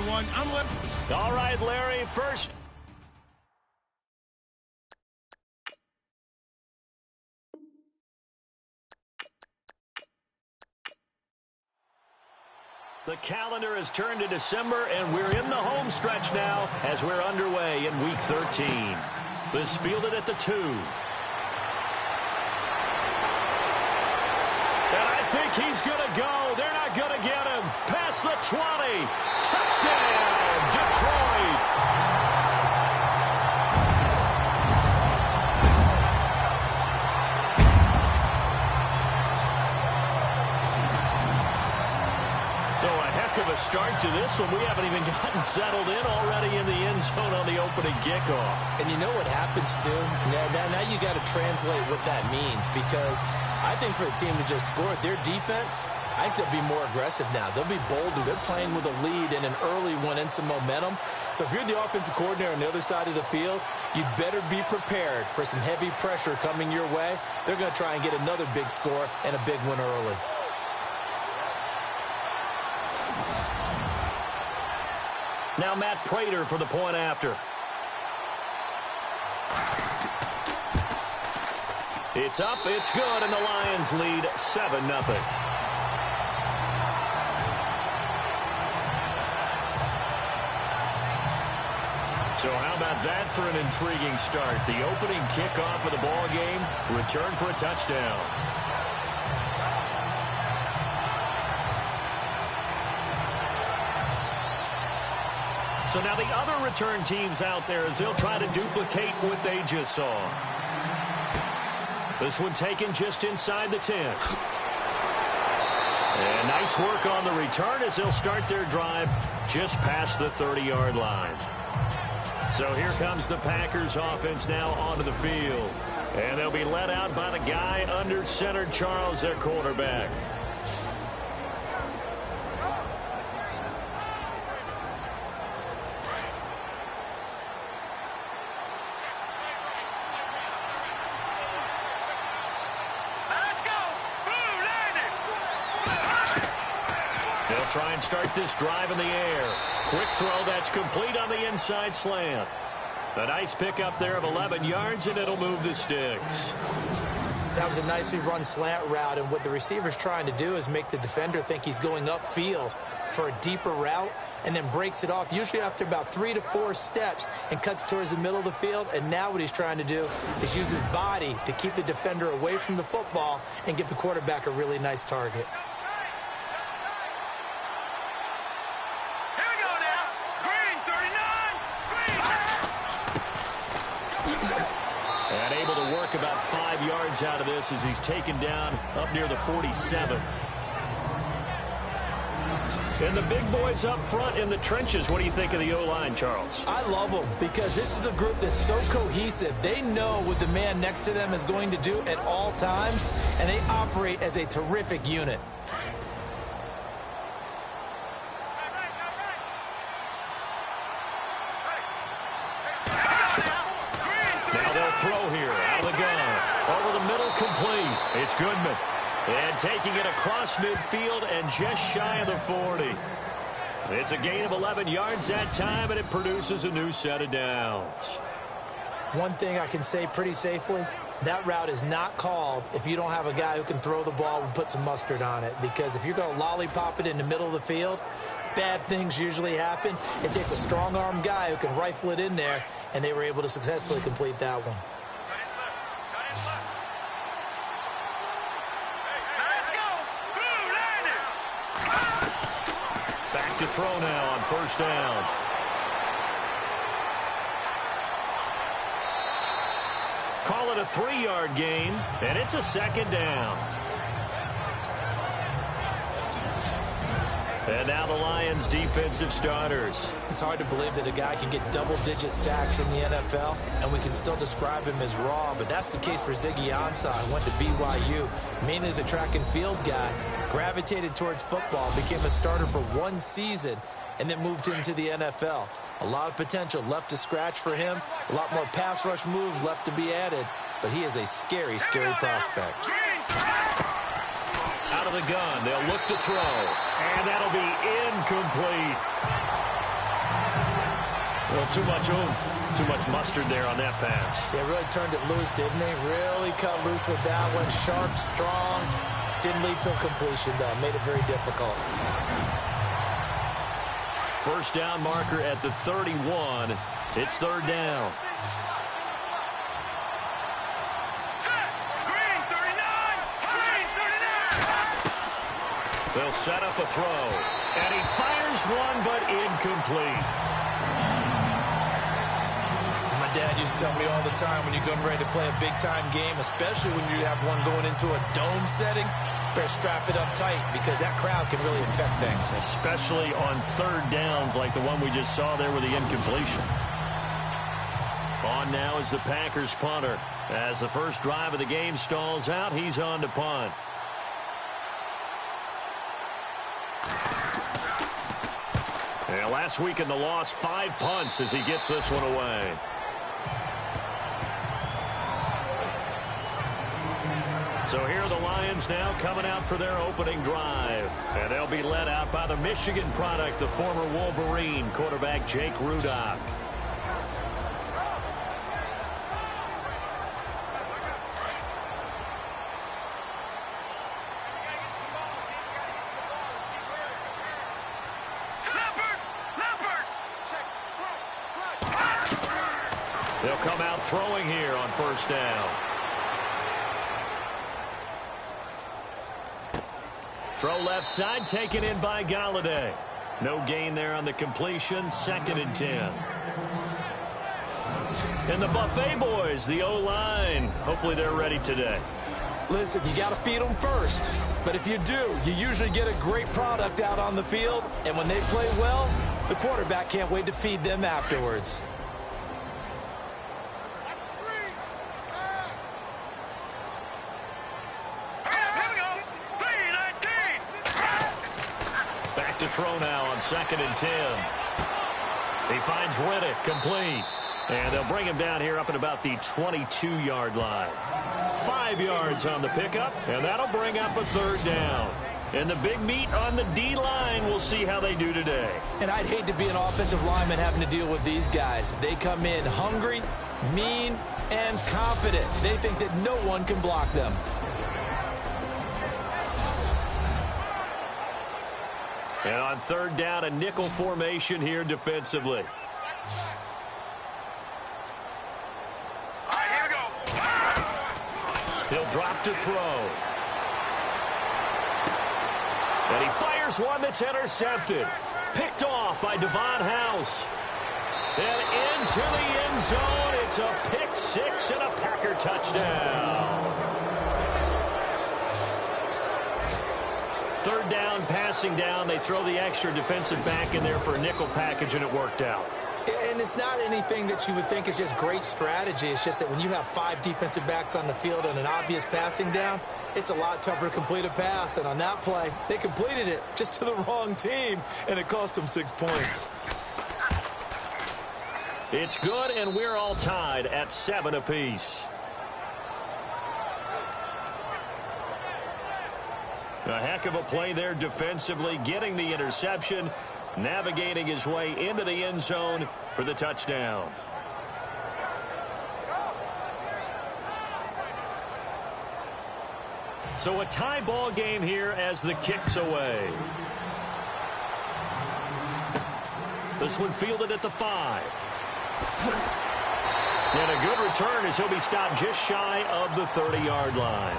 everyone. All right, Larry, first. The calendar has turned to December, and we're in the home stretch now as we're underway in Week 13. This fielded at the 2. And I think he's going to go. They're not going to get him. Past the 20. Touchdown, Detroit. Of a start to this one. We haven't even gotten settled in already in the end zone on the opening kickoff. And you know what happens, too? Now you got to translate what that means, because I think for the team to just score their defense, I think they'll be more aggressive now. They'll be bolder. They're playing with a lead and an early one and some momentum. So if you're the offensive coordinator on the other side of the field, you'd better be prepared for some heavy pressure coming your way. They're going to try and get another big score and a big one early. Now Matt Prater for the point after. It's up, it's good, and the Lions lead 7-0. So how about that for an intriguing start? The opening kickoff of the ball game, return for a touchdown. So now the other return teams out there as they'll try to duplicate what they just saw. This one taken just inside the 10. And nice work on the return as they'll start their drive just past the 30-yard line. So here comes the Packers offense now onto the field. And they'll be led out by the guy under center, Charles, their quarterback. Try and start this drive in the air. Quick throw that's complete on the inside slant. A nice pickup there of 11 yards, and it'll move the sticks. That was a nicely run slant route, and what the receiver's trying to do is make the defender think he's going upfield for a deeper route, and then breaks it off, usually after about 3 to 4 steps, and cuts towards the middle of the field. And now what he's trying to do is use his body to keep the defender away from the football and give the quarterback a really nice target. And able to work about 5 yards out of this as he's taken down up near the 47. And the big boys up front in the trenches. What do you think of the O-line, Charles? I love them because this is a group that's so cohesive. They know what the man next to them is going to do at all times, and they operate as a terrific unit. Throw here out of the gun. Over the middle, complete. It's Goodman. And taking it across midfield and just shy of the 40. It's a gain of 11 yards that time, and it produces a new set of downs. One thing I can say pretty safely, that route is not called if you don't have a guy who can throw the ball and put some mustard on it. Because if you're going to lollipop it in the middle of the field, bad things usually happen. It takes a strong-arm guy who can rifle it in there, and they were able to successfully complete that one. Back to throw now on first down. Call it a 3-yard gain, and it's a second down. And now the Lions' defensive starters. It's hard to believe that a guy can get double-digit sacks in the NFL, and we can still describe him as raw, but that's the case for Ziggy Ansah. Went to BYU, mainly as a track and field guy, gravitated towards football, became a starter for 1 season, and then moved into the NFL. A lot of potential left to scratch for him, a lot more pass rush moves left to be added, but he is a scary, scary prospect. Out of the gun, they'll look to throw, and that'll be incomplete. Well, too much oomph, too much mustard there on that pass. They really turned it loose, didn't they? Really cut loose with that one. Sharp, strong. Didn't lead to a completion, though. Made it very difficult. First down marker at the 31. It's third down. They'll set up a throw. And he fires one, but incomplete. As my dad used to tell me all the time, when you're getting ready to play a big-time game, especially when you have one going into a dome setting, better strap it up tight because that crowd can really affect things. Especially on third downs like the one we just saw there with the incompletion. On now is the Packers punter. As the first drive of the game stalls out, he's on to punt. And last week in the loss, 5 punts as he gets this one away. So here are the Lions now coming out for their opening drive. And they'll be led out by the Michigan product, the former Wolverine quarterback Jake Rudock. They'll come out throwing here on first down. Throw left side, taken in by Galladay. No gain there on the completion, 2nd and 10. And the Buffet boys, the O-line. Hopefully they're ready today. Listen, you got to feed them first. But if you do, you usually get a great product out on the field. And when they play well, the quarterback can't wait to feed them afterwards. To throw now on 2nd and 10. He finds Riddick complete. And they'll bring him down here up at about the 22-yard line. 5 yards on the pickup, and that'll bring up a third down. And the big meat on the D-line, we'll see how they do today. And I'd hate to be an offensive lineman having to deal with these guys. They come in hungry, mean, and confident. They think that no one can block them. And on third down, a nickel formation here defensively. All right, here we go. He'll drop to throw. And he fires one that's intercepted. Picked off by Devon House. And into the end zone. It's a pick six and a Packer touchdown. Third down, passing down. They throw the extra defensive back in there for a nickel package, and it worked out. And it's not anything that you would think is just great strategy. It's just that when you have 5 defensive backs on the field and an obvious passing down, it's a lot tougher to complete a pass. And on that play, they completed it just to the wrong team, and it cost them 6 points. It's good, and we're all tied at 7 apiece. A heck of a play there defensively, getting the interception, navigating his way into the end zone for the touchdown. So a tie ball game here as the kick's away. This one fielded at the 5. And a good return as he'll be stopped just shy of the 30-yard line.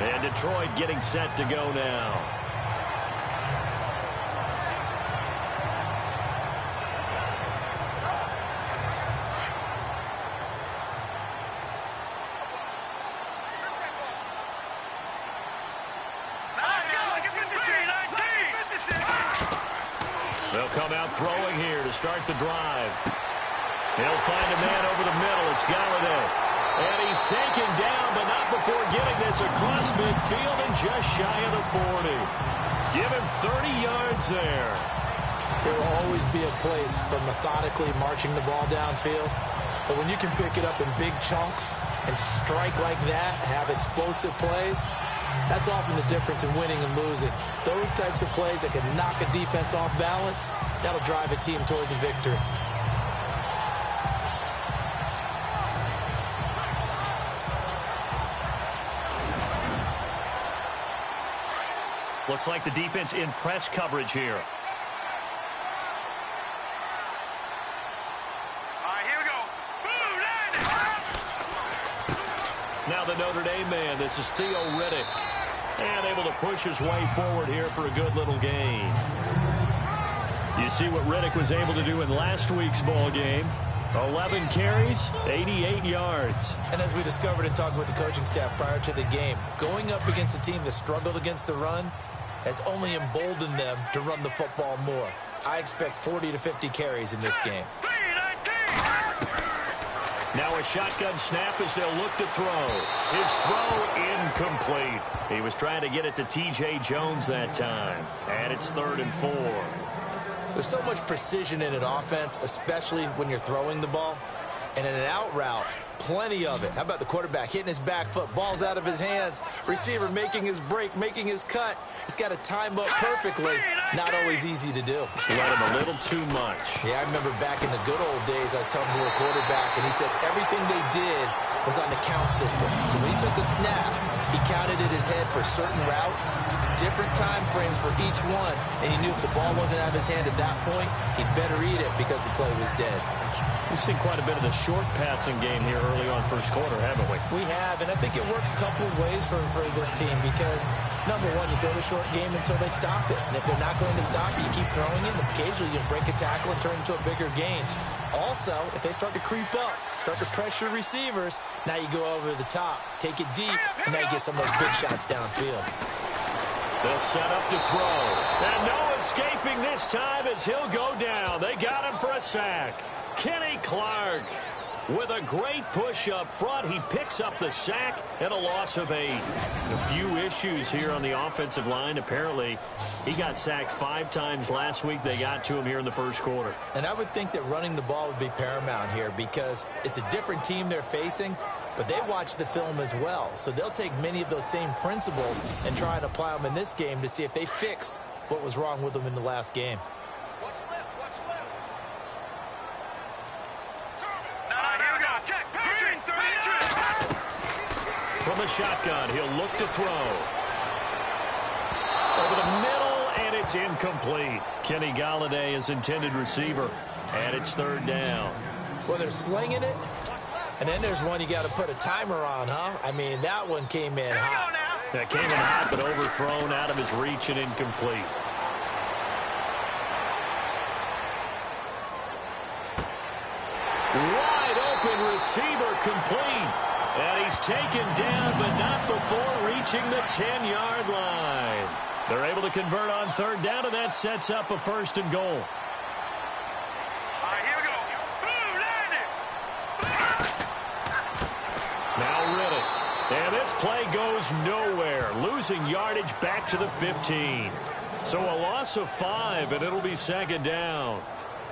And Detroit getting set to go now. They'll come out throwing here to start the drive. He'll find a man over the middle. It's Galladay. And he's taken down, but not before getting this across midfield and just shy of the 40. Give him 30 yards there. There will always be a place for methodically marching the ball downfield. But when you can pick it up in big chunks and strike like that, have explosive plays, That's often the difference in winning and losing. Those types of plays that can knock a defense off balance, that'll drive a team towards a victory. Looks like the defense in press coverage here. Now the Notre Dame man, this is Theo Riddick. And able to push his way forward here for a good little gain. You see what Riddick was able to do in last week's ball game. 11 carries, 88 yards. And as we discovered in talking with the coaching staff prior to the game, going up against a team that struggled against the run has only emboldened them to run the football more. I expect 40 to 50 carries in this game. Now a shotgun snap as they'll look to throw. His throw incomplete. He was trying to get it to T.J. Jones that time. And it's 3rd and 4. There's so much precision in an offense, especially when you're throwing the ball. And in an out route, plenty of it. How about the quarterback hitting his back foot, ball's out of his hands, receiver making his break, making his cut. He's got to time up perfectly. Not always easy to do. Just let him a little too much. Yeah, I remember back in the good old days, I was talking to a quarterback, and he said everything they did was on the count system. So when he took a snap, he counted in his head for certain routes, different time frames for each one, and he knew if the ball wasn't out of his hand at that point, he'd better eat it because the play was dead. We've seen quite a bit of the short passing game here early on first quarter, haven't we? We have, and I think it works a couple of ways for this team because, number one, you throw the short game until they stop it. And if they're not going to stop it, you keep throwing it, and occasionally you'll break a tackle and turn into a bigger gain. Also, if they start to creep up, start to pressure receivers, now you go over the top, take it deep, and now you get some of those big shots downfield. They'll set up to throw. And no escaping this time as he'll go down. They got him for a sack. Kenny Clark with a great push up front. He picks up the sack and a loss of 8. A few issues here on the offensive line. Apparently, he got sacked 5 times last week. They got to him here in the first quarter. And I would think that running the ball would be paramount here because it's a different team they're facing, but they watch the film as well. So they'll take many of those same principles and try and apply them in this game to see if they fixed what was wrong with them in the last game. From the shotgun, he'll look to throw. Over the middle, and it's incomplete. Kenny Golladay is intended receiver, and it's 3rd down. Well, they're slinging it, and then there's one you got to put a timer on, huh? I mean, that one came in hot. That came in hot, but overthrown, out of his reach, and incomplete. Wide open receiver complete. And he's taken down, but not before reaching the 10-yard line. They're able to convert on 3rd down, and that sets up a 1st and goal. All right, here we go. Now Riddick. And this play goes nowhere. Losing yardage back to the 15. So a loss of 5, and it'll be 2nd down.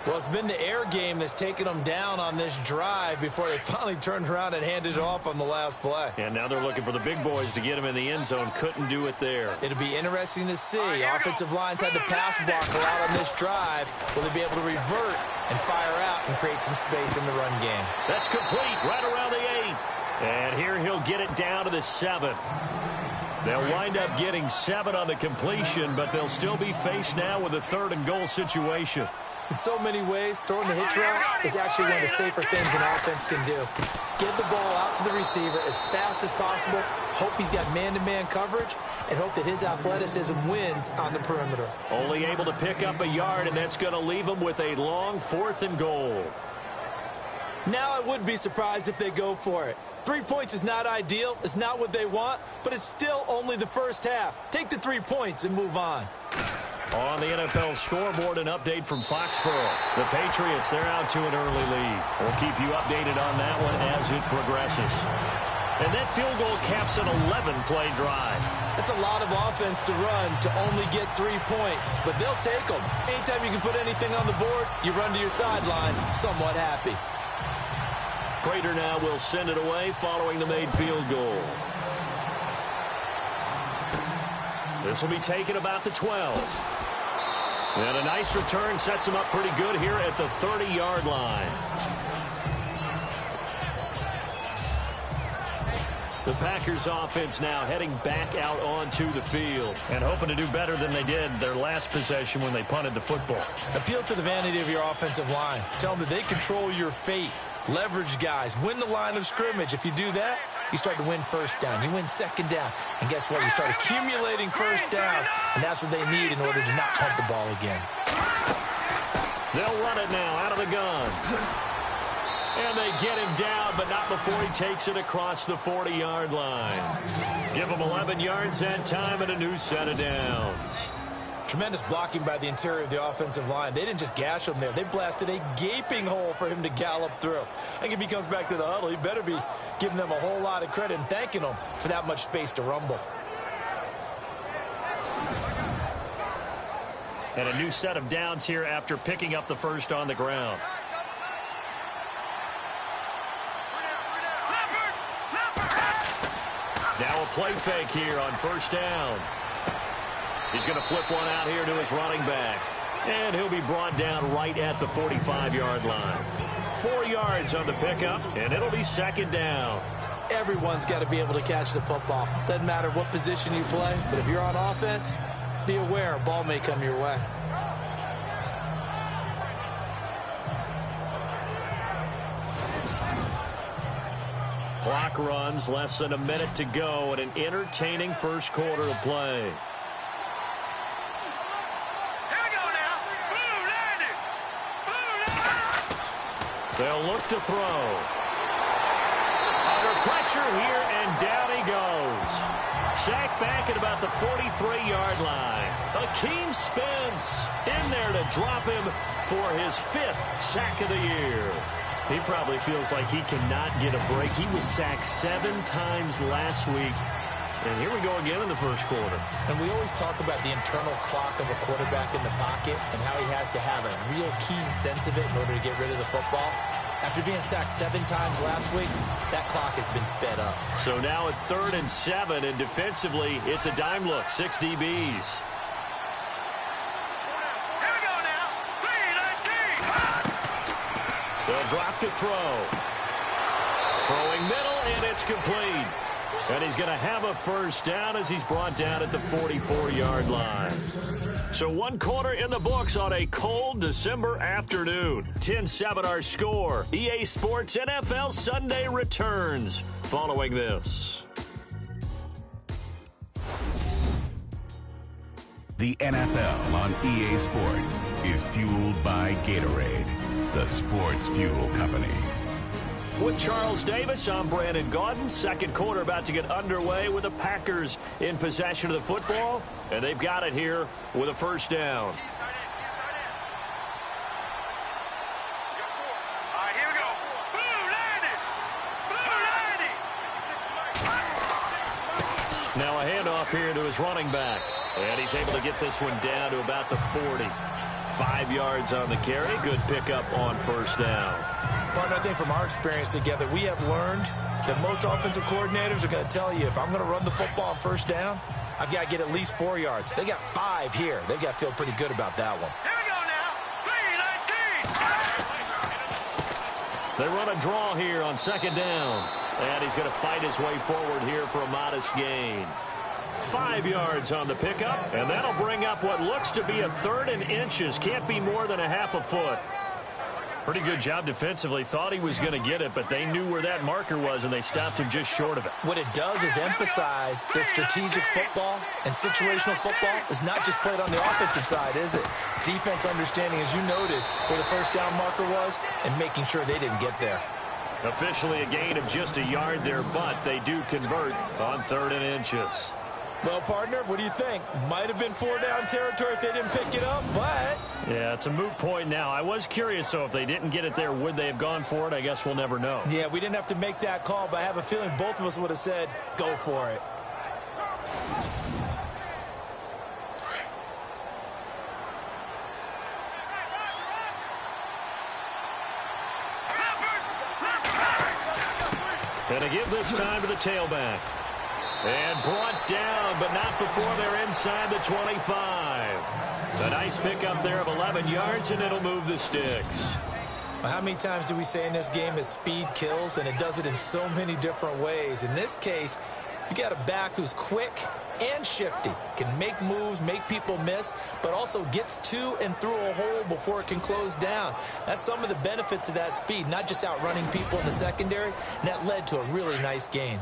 Well, it's been the air game that's taken them down on this drive before they finally turned around and handed it off on the last play. And now they're looking for the big boys to get him in the end zone. Couldn't do it there. It'll be interesting to see. Offensive lines had to pass block a lot on this drive. Will they be able to revert and fire out and create some space in the run game? That's complete right around the 8. And here he'll get it down to the 7. They'll wind up getting 7 on the completion, but they'll still be faced now with a 3rd and goal situation. In so many ways, throwing the hitch route is actually one of the safer things an offense can do. Get the ball out to the receiver as fast as possible, hope he's got man-to-man coverage, and hope that his athleticism wins on the perimeter. Only able to pick up a yard, and that's going to leave him with a long 4th and goal. Now I would be surprised if they go for it. 3 points is not ideal. It's not what they want, but it's still only the first half. Take the 3 points and move on. On the NFL scoreboard, an update from Foxborough. The Patriots, they're out to an early lead. We'll keep you updated on that one as it progresses. And that field goal caps an 11-play drive. That's a lot of offense to run to only get 3 points, but they'll take them. Anytime you can put anything on the board, you run to your sideline somewhat happy. Prater now will send it away following the made field goal. This will be taken about the 12. And a nice return sets him up pretty good here at the 30-yard line. The Packers offense now heading back out onto the field and hoping to do better than they did their last possession when they punted the football. Appeal to the vanity of your offensive line. Tell them that they control your fate. Leverage guys. Win the line of scrimmage. If you do that, you start to win first down. You win second down. And guess what? You start accumulating first downs. And that's what they need in order to not punt the ball again. They'll run it now out of the gun. And they get him down, but not before he takes it across the 40-yard line. Give him 11 yards that time and a new set of downs. Tremendous blocking by the interior of the offensive line. They didn't just gash him there. They blasted a gaping hole for him to gallop through. I think if he comes back to the huddle, he better be giving them a whole lot of credit and thanking them for that much space to rumble. And a new set of downs here after picking up the first on the ground. Now a play fake here on first down. He's going to flip one out here to his running back. And he'll be brought down right at the 45-yard line. 4 yards on the pickup, and it'll be second down. Everyone's got to be able to catch the football. Doesn't matter what position you play, but if you're on offense, be aware a ball may come your way. Clock runs, less than a minute to go, and an entertaining first quarter of play. Here we go now. Blue landed. Blue landed. They'll look to throw. Under pressure here, and down he goes. Sacked back at about the 43-yard line. Akeem Spence in there to drop him for his 5th sack of the year. He probably feels like he cannot get a break. He was sacked 7 times last week. And here we go again in the first quarter. And we always talk about the internal clock of a quarterback in the pocket and how he has to have a real keen sense of it in order to get rid of the football. After being sacked 7 times last week, that clock has been sped up. So now at 3rd and 7, and defensively, it's a dime look, 6 DBs. They'll drop to throw. Throwing middle, and it's complete. And he's going to have a first down as he's brought down at the 44-yard line. So 1 quarter in the books on a cold December afternoon. 10-7 our score. EA Sports NFL Sunday returns following this. The NFL on EA Sports is fueled by Gatorade, the sports fuel company. With Charles Davis, I'm Brandon Gaudin. Second quarter about to get underway with the Packers in possession of the football. And they've got it here with a first down. Here we go. Blue landed. Blue landed. Now a handoff here to his running back. And he's able to get this one down to about the 40. 5 yards on the carry. Good pickup on first down. Partner, I think from our experience together, we have learned that most offensive coordinators are going to tell you, if I'm going to run the football on first down, I've got to get at least 4 yards. They got 5 here. They've got to feel pretty good about that one. Here we go now. 3-19. They run a draw here on second down. And he's going to fight his way forward here for a modest gain. 5 yards on the pickup, and that'll bring up what looks to be a 3rd and inches. Can't be more than a half a foot. Pretty good job defensively. Thought he was going to get it, but they knew where that marker was, and they stopped him just short of it. What it does is emphasize that strategic football and situational football is not just played on the offensive side, is it? Defense understanding, as you noted, where the first down marker was and making sure they didn't get there. Officially a gain of just a yard there, but they do convert on 3rd and inches. Well, partner, what do you think? Might have been 4-down territory if they didn't pick it up, but... Yeah, it's a moot point now. I was curious, so if they didn't get it there, would they have gone for it? I guess we'll never know. Yeah, we didn't have to make that call, but I have a feeling both of us would have said, go for it. And to give this time to the tailback. And brought down, but not before they're inside the 25. A nice pickup there of 11 yards, and it'll move the sticks. Well, how many times do we say in this game that speed kills, and it does it in so many different ways? In this case, you got a back who's quick and shifty, can make moves, make people miss, but also gets to and through a hole before it can close down. That's some of the benefits of that speed, not just outrunning people in the secondary, and that led to a really nice gain.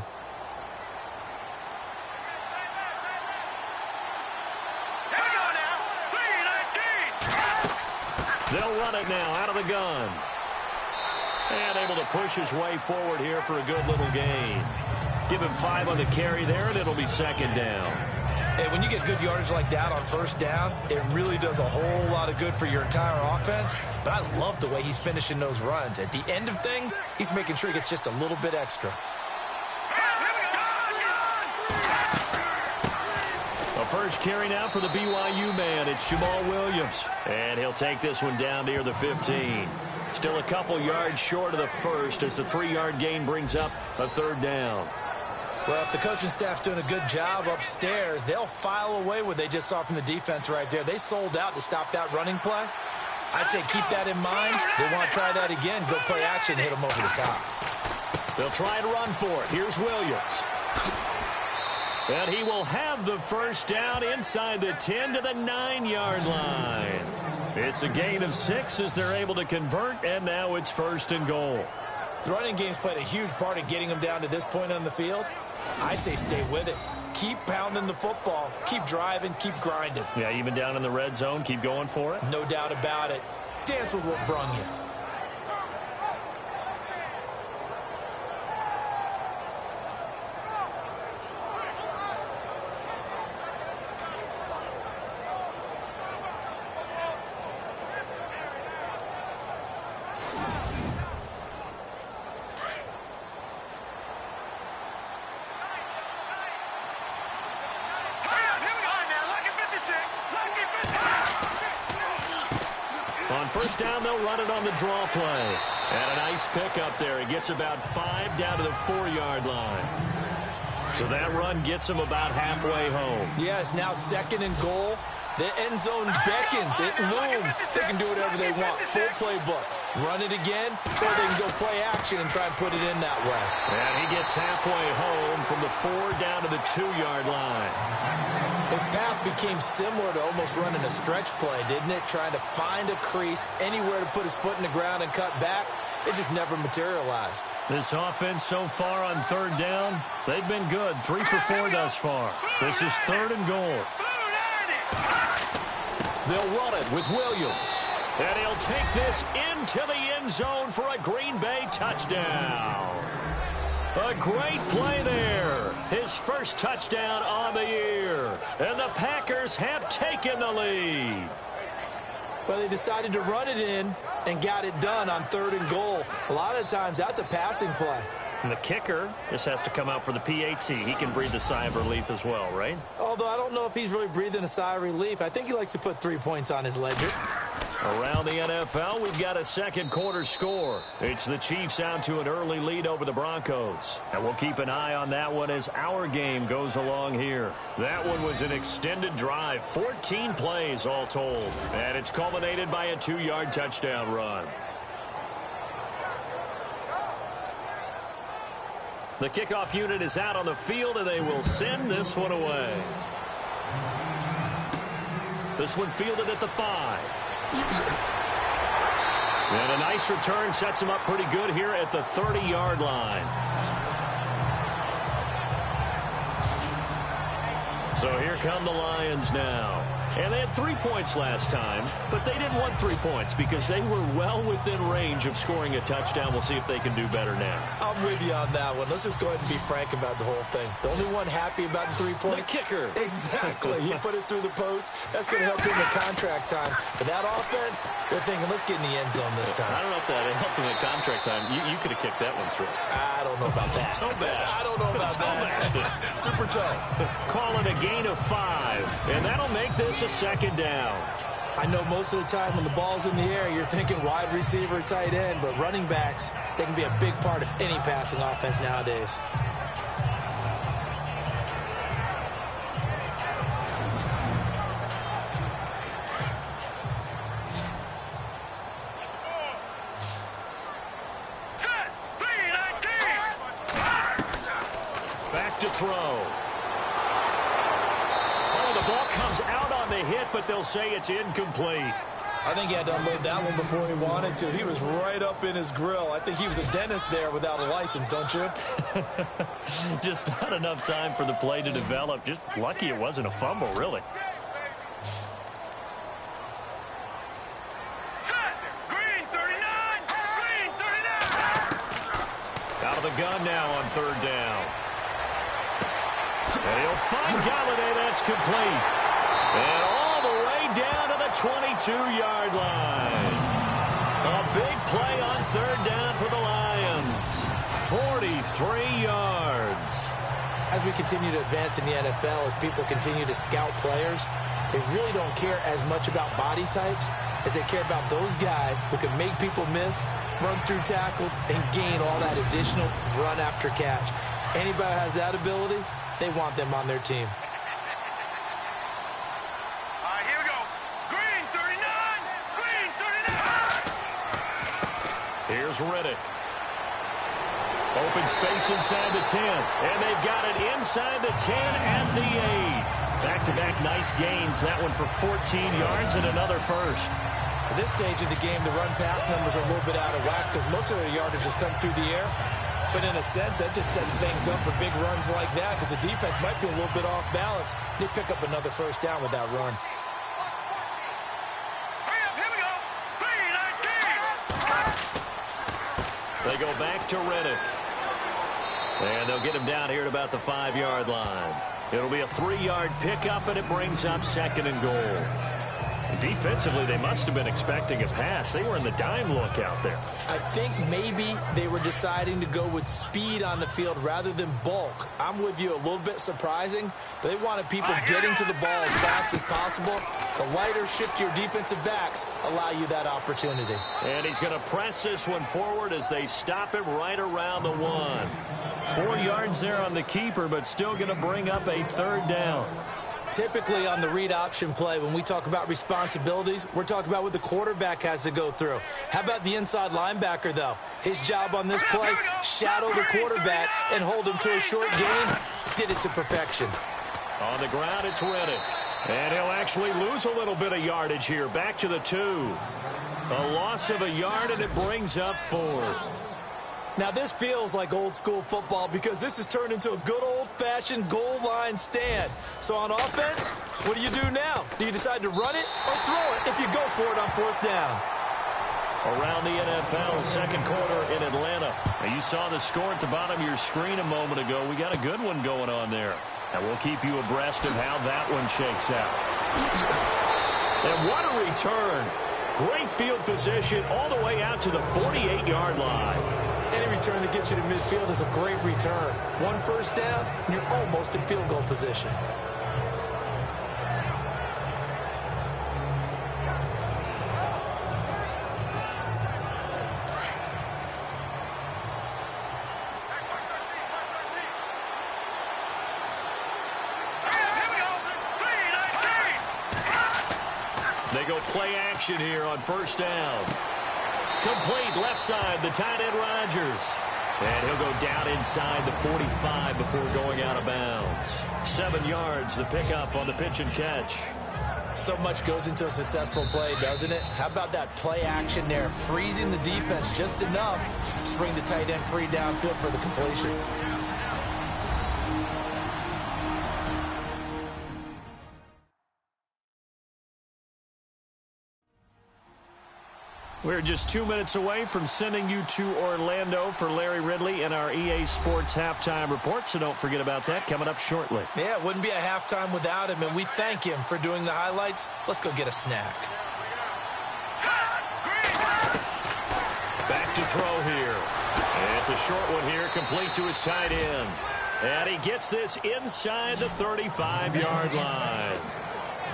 They'll run it now out of the gun. And able to push his way forward here for a good little gain. Give him 5 on the carry there, and it'll be second down. Hey, when you get good yardage like that on first down, it really does a whole lot of good for your entire offense. But I love the way he's finishing those runs. At the end of things, he's making sure he gets just a little bit extra. A first carry now for the BYU man. It's Jamal Williams. And he'll take this one down near the 15. Still a couple yards short of the first as the 3-yard gain brings up a third down. Well, if the coaching staff's doing a good job upstairs, they'll file away what they just saw from the defense right there. They sold out to stop that running play. I'd say keep that in mind. They want to try that again. Go play action, hit them over the top. They'll try and run for it. Here's Williams. And he will have the first down inside the 10 to the 9-yard line. It's a gain of 6 as they're able to convert, and now it's first and goal. The running game's played a huge part in getting them down to this point on the field. I say stay with it. Keep pounding the football. Keep driving. Keep grinding. Yeah, even down in the red zone, keep going for it. No doubt about it. Dance with what brung you. On first down, they'll run it on the draw play. And a nice pickup there. He gets about 5 down to the 4-yard line. So that run gets him about halfway home. Yes, now second and goal. The end zone beckons. It looms. They can do whatever they want. Full playbook. Run it again, or they can go play action and try and put it in that way. And he gets halfway home from the 4 down to the 2-yard line. His path became similar to almost running a stretch play, didn't it? Trying to find a crease, anywhere to put his foot in the ground and cut back. It just never materialized. This offense so far on third down, they've been good. 3 for 4 thus far. This is third and goal. They'll run it with Williams. And he'll take this into the end zone for a Green Bay touchdown. A great play there. His first touchdown on the year. And the Packers have taken the lead. Well, they decided to run it in and got it done on third and goal. A lot of times, that's a passing play. And the kicker just has to come out for the PAT. He can breathe a sigh of relief as well, right? Although I don't know if he's really breathing a sigh of relief. I think he likes to put 3 points on his ledger. Around the NFL, we've got a second quarter score. It's the Chiefs out to an early lead over the Broncos. And we'll keep an eye on that one as our game goes along here. That one was an extended drive, 14 plays all told. And it's culminated by a 2-yard touchdown run. The kickoff unit is out on the field, and they will send this one away. This one fielded at the 5. And a nice return sets him up pretty good here at the 30-yard line. So here come the Lions now. And they had 3 points last time, but they didn't want 3 points because they were well within range of scoring a touchdown. We'll see if they can do better now. I'm with you on that one. Let's just go ahead and be frank about the whole thing. The only one happy about the 3-point? The kicker. Exactly. He put it through the post. That's going to help him in contract time. But that offense, they're thinking, let's get in the end zone this time. I don't know if that helped him in contract time. You could have kicked that one through. I don't know about that. Toe bash. I don't know about that. Super toe. Call it a gain of 5, and that'll make this a second down. I know most of the time when the ball's in the air, you're thinking wide receiver, tight end, but running backs, they can be a big part of any passing offense nowadays. throw. Oh, the ball comes out on the hit, but they'll say it's incomplete. I think he had to unload that one before he wanted to. He was right up in his grill. I think he was a dentist there without a license, don't you? Just not enough time for the play to develop. Just lucky it wasn't a fumble, really. Green 39! Green 39! Out of the gun now on third down. And he'll find Galladay. That's complete. And all the way down to the 22-yard line. A big play on third down for the Lions. 43 yards. As we continue to advance in the NFL, as people continue to scout players, they really don't care as much about body types as they care about those guys who can make people miss, run through tackles, and gain all that additional run after catch. Anybody who has that ability, they want them on their team. All right, here we go. Green 39! Green 39! Here's Riddick. Open space inside the 10. And they've got it inside the 10 and the 8. Back-to-back nice gains. That one for 14 yards and another first. At this stage of the game, the run-pass numbers are a little bit out of whack because most of their yardage has come through the air. But in a sense, that just sets things up for big runs like that because the defense might be a little bit off balance. They pick up another first down with that run. Hurry up, here we go. Green 19! They go back to Riddick. And they'll get him down here at about the 5-yard line. It'll be a 3-yard pickup, and it brings up second and goal. Defensively, they must have been expecting a pass. They were in the dime look out there. I think maybe they were deciding to go with speed on the field rather than bulk. I'm with you, a little bit surprising, but they wanted people getting to the ball as fast as possible. The lighter, shiftier defensive backs allow you that opportunity. And he's going to press this one forward as they stop him right around the 1. 4 yards there on the keeper, but still going to bring up a third down. Typically on the read option play, when we talk about responsibilities, we're talking about what the quarterback has to go through. How about the inside linebacker, though? His job on this play, shadow the quarterback and hold him to a short gain. Did it to perfection. On the ground, it's Riddick. And he'll actually lose a little bit of yardage here. Back to the 2. A loss of a yard, and it brings up 4th. Now, this feels like old-school football because this has turned into a good old-fashioned goal line stand. So on offense, what do you do now? Do you decide to run it or throw it if you go for it on 4th down? Around the NFL, second quarter in Atlanta. Now, you saw the score at the bottom of your screen a moment ago. We got a good one going on there. And we'll keep you abreast of how that one shakes out. And what a return. Great field position all the way out to the 48-yard line. Any return that gets you to midfield is a great return. 1 first down, and you're almost in field goal position. They go play action here on first down. Complete left side, the tight end Rodgers. And he'll go down inside the 45 before going out of bounds. 7 yards, the pickup on the pitch and catch. So much goes into a successful play, doesn't it? How about that play action there, freezing the defense just enough to bring the tight end free downfield for the completion. We're just 2 minutes away from sending you to Orlando for Larry Ridley and our EA Sports Halftime Report, so don't forget about that coming up shortly. Yeah, it wouldn't be a halftime without him, and we thank him for doing the highlights. Let's go get a snack. Back to throw here. And it's a short one here, complete to his tight end. And he gets this inside the 35-yard line.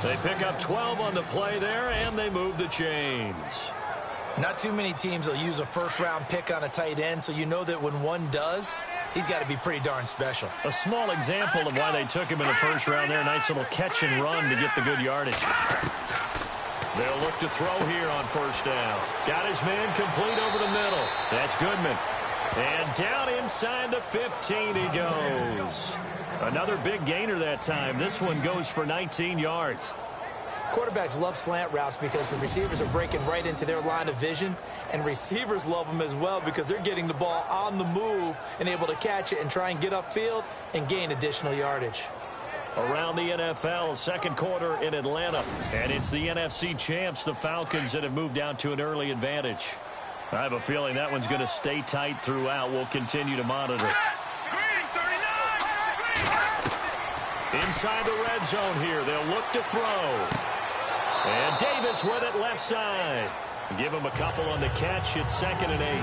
They pick up 12 on the play there, and they move the chains. Not too many teams will use a first-round pick on a tight end, so you know that when one does, he's got to be pretty darn special. A small example of why they took him in the first round there. Nice little catch and run to get the good yardage. They'll look to throw here on first down. Got his man complete over the middle. That's Goodman. And down inside the 15 he goes. Another big gainer that time. This one goes for 19 yards. Quarterbacks love slant routes because the receivers are breaking right into their line of vision, and receivers love them as well because they're getting the ball on the move and able to catch it and try and get upfield and gain additional yardage. Around the NFL, second quarter in Atlanta, and it's the NFC champs, the Falcons, that have moved out to an early advantage. I have a feeling that one's going to stay tight throughout. We'll continue to monitor. Inside the red zone here, they'll look to throw. And Davis with it left side. Give him a couple on the catch. It's 2nd and 8.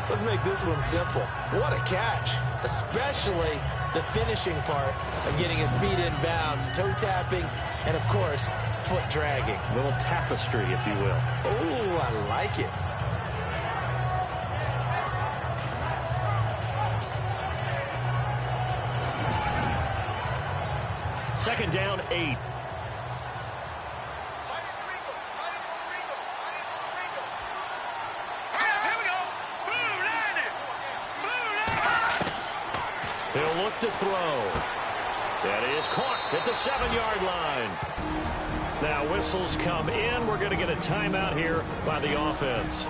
Let's make this one simple. What a catch, especially the finishing part of getting his feet in bounds, toe tapping, and, of course, foot dragging. A little tapestry, if you will. Oh, I like it. Second down, 8. Here we go. Blue landed. He'll look to throw. That is caught at the 7-yard line. Now whistles come in. We're going to get a timeout here by the offense,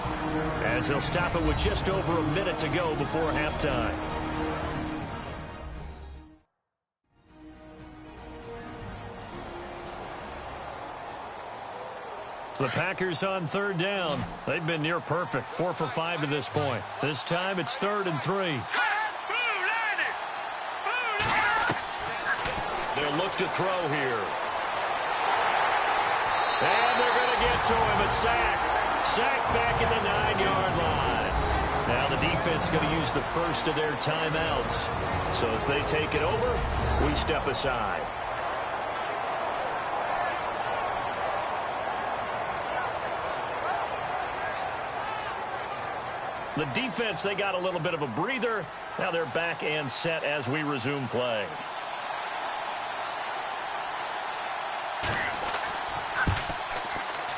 as they'll stop it with just over a minute to go before halftime. The Packers on 3rd down. They've been near perfect, 4 for 5 to this point. This time it's 3rd and 3. They'll look to throw here. And they're going to get to him. A sack. Sack back at the 9-yard line. Now the defense going to use the first of their timeouts. So as they take it over, we step aside. The defense, they got a little bit of a breather. Now they're back and set as we resume play.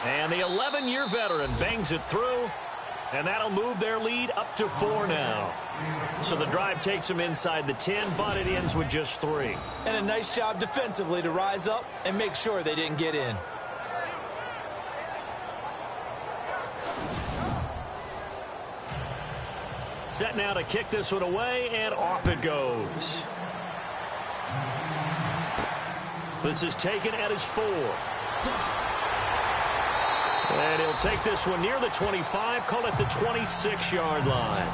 And the 11-year veteran bangs it through, and that'll move their lead up to 4 now. So the drive takes them inside the 10, but it ends with just 3. And a nice job defensively to rise up and make sure they didn't get in. Set now to kick this one away, and off it goes. This is taken at his 4. And he'll take this one near the 25, call it the 26-yard line.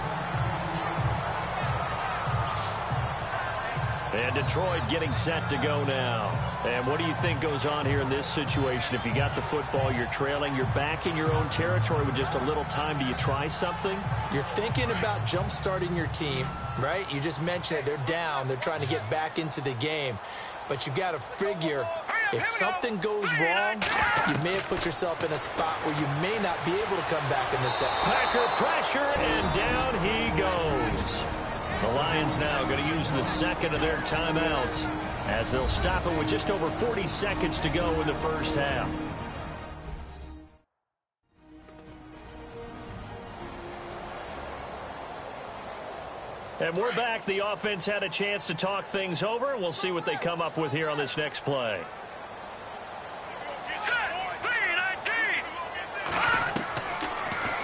And Detroit getting set to go now. And what do you think goes on here in this situation? If you got the football, you're trailing, you're back in your own territory with just a little time. Do you try something? You're thinking about jump-starting your team, right? You just mentioned it. They're down. They're trying to get back into the game. But you've got to figure, if something goes wrong, you may have put yourself in a spot where you may not be able to come back in the second. Packer pressure, and down he goes. The Lions now going to use the second of their timeouts as they'll stop it with just over 40 seconds to go in the first half. And we're back. The offense had a chance to talk things over. We'll see what they come up with here on this next play.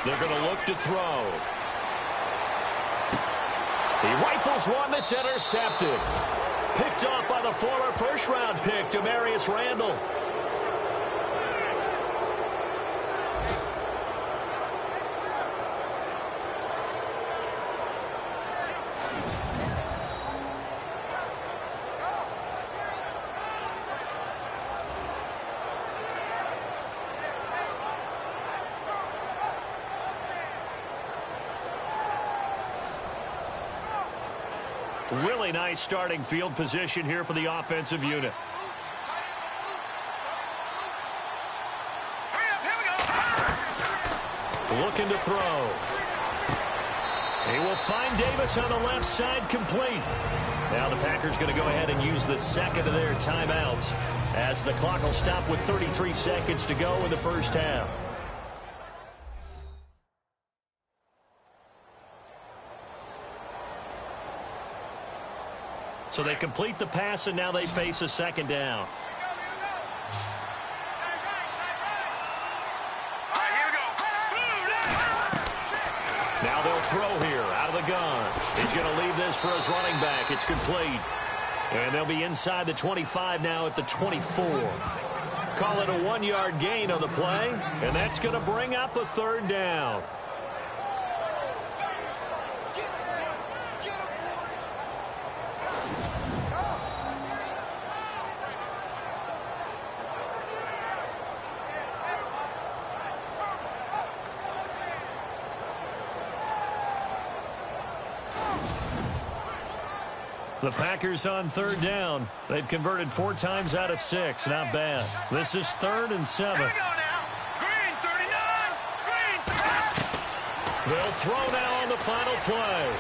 They're going to look to throw. He rifles one that's intercepted. Picked off by the former first-round pick, Demarius Randall. Really nice starting field position here for the offensive unit. Looking to throw. He will find Davis on the left side, complete. Now the Packers going to go ahead and use the second of their timeouts as the clock will stop with 33 seconds to go in the first half. So they complete the pass, and now they face a second down. Now they'll throw here out of the gun. He's going to leave this for his running back. It's complete. And they'll be inside the 25 now at the 24. Call it a 1-yard gain on the play, and that's going to bring up a third down. The Packers on third down. They've converted 4 times out of 6. Not bad. This is 3rd and 7. Green 39. Green 39. They'll throw now on the final play.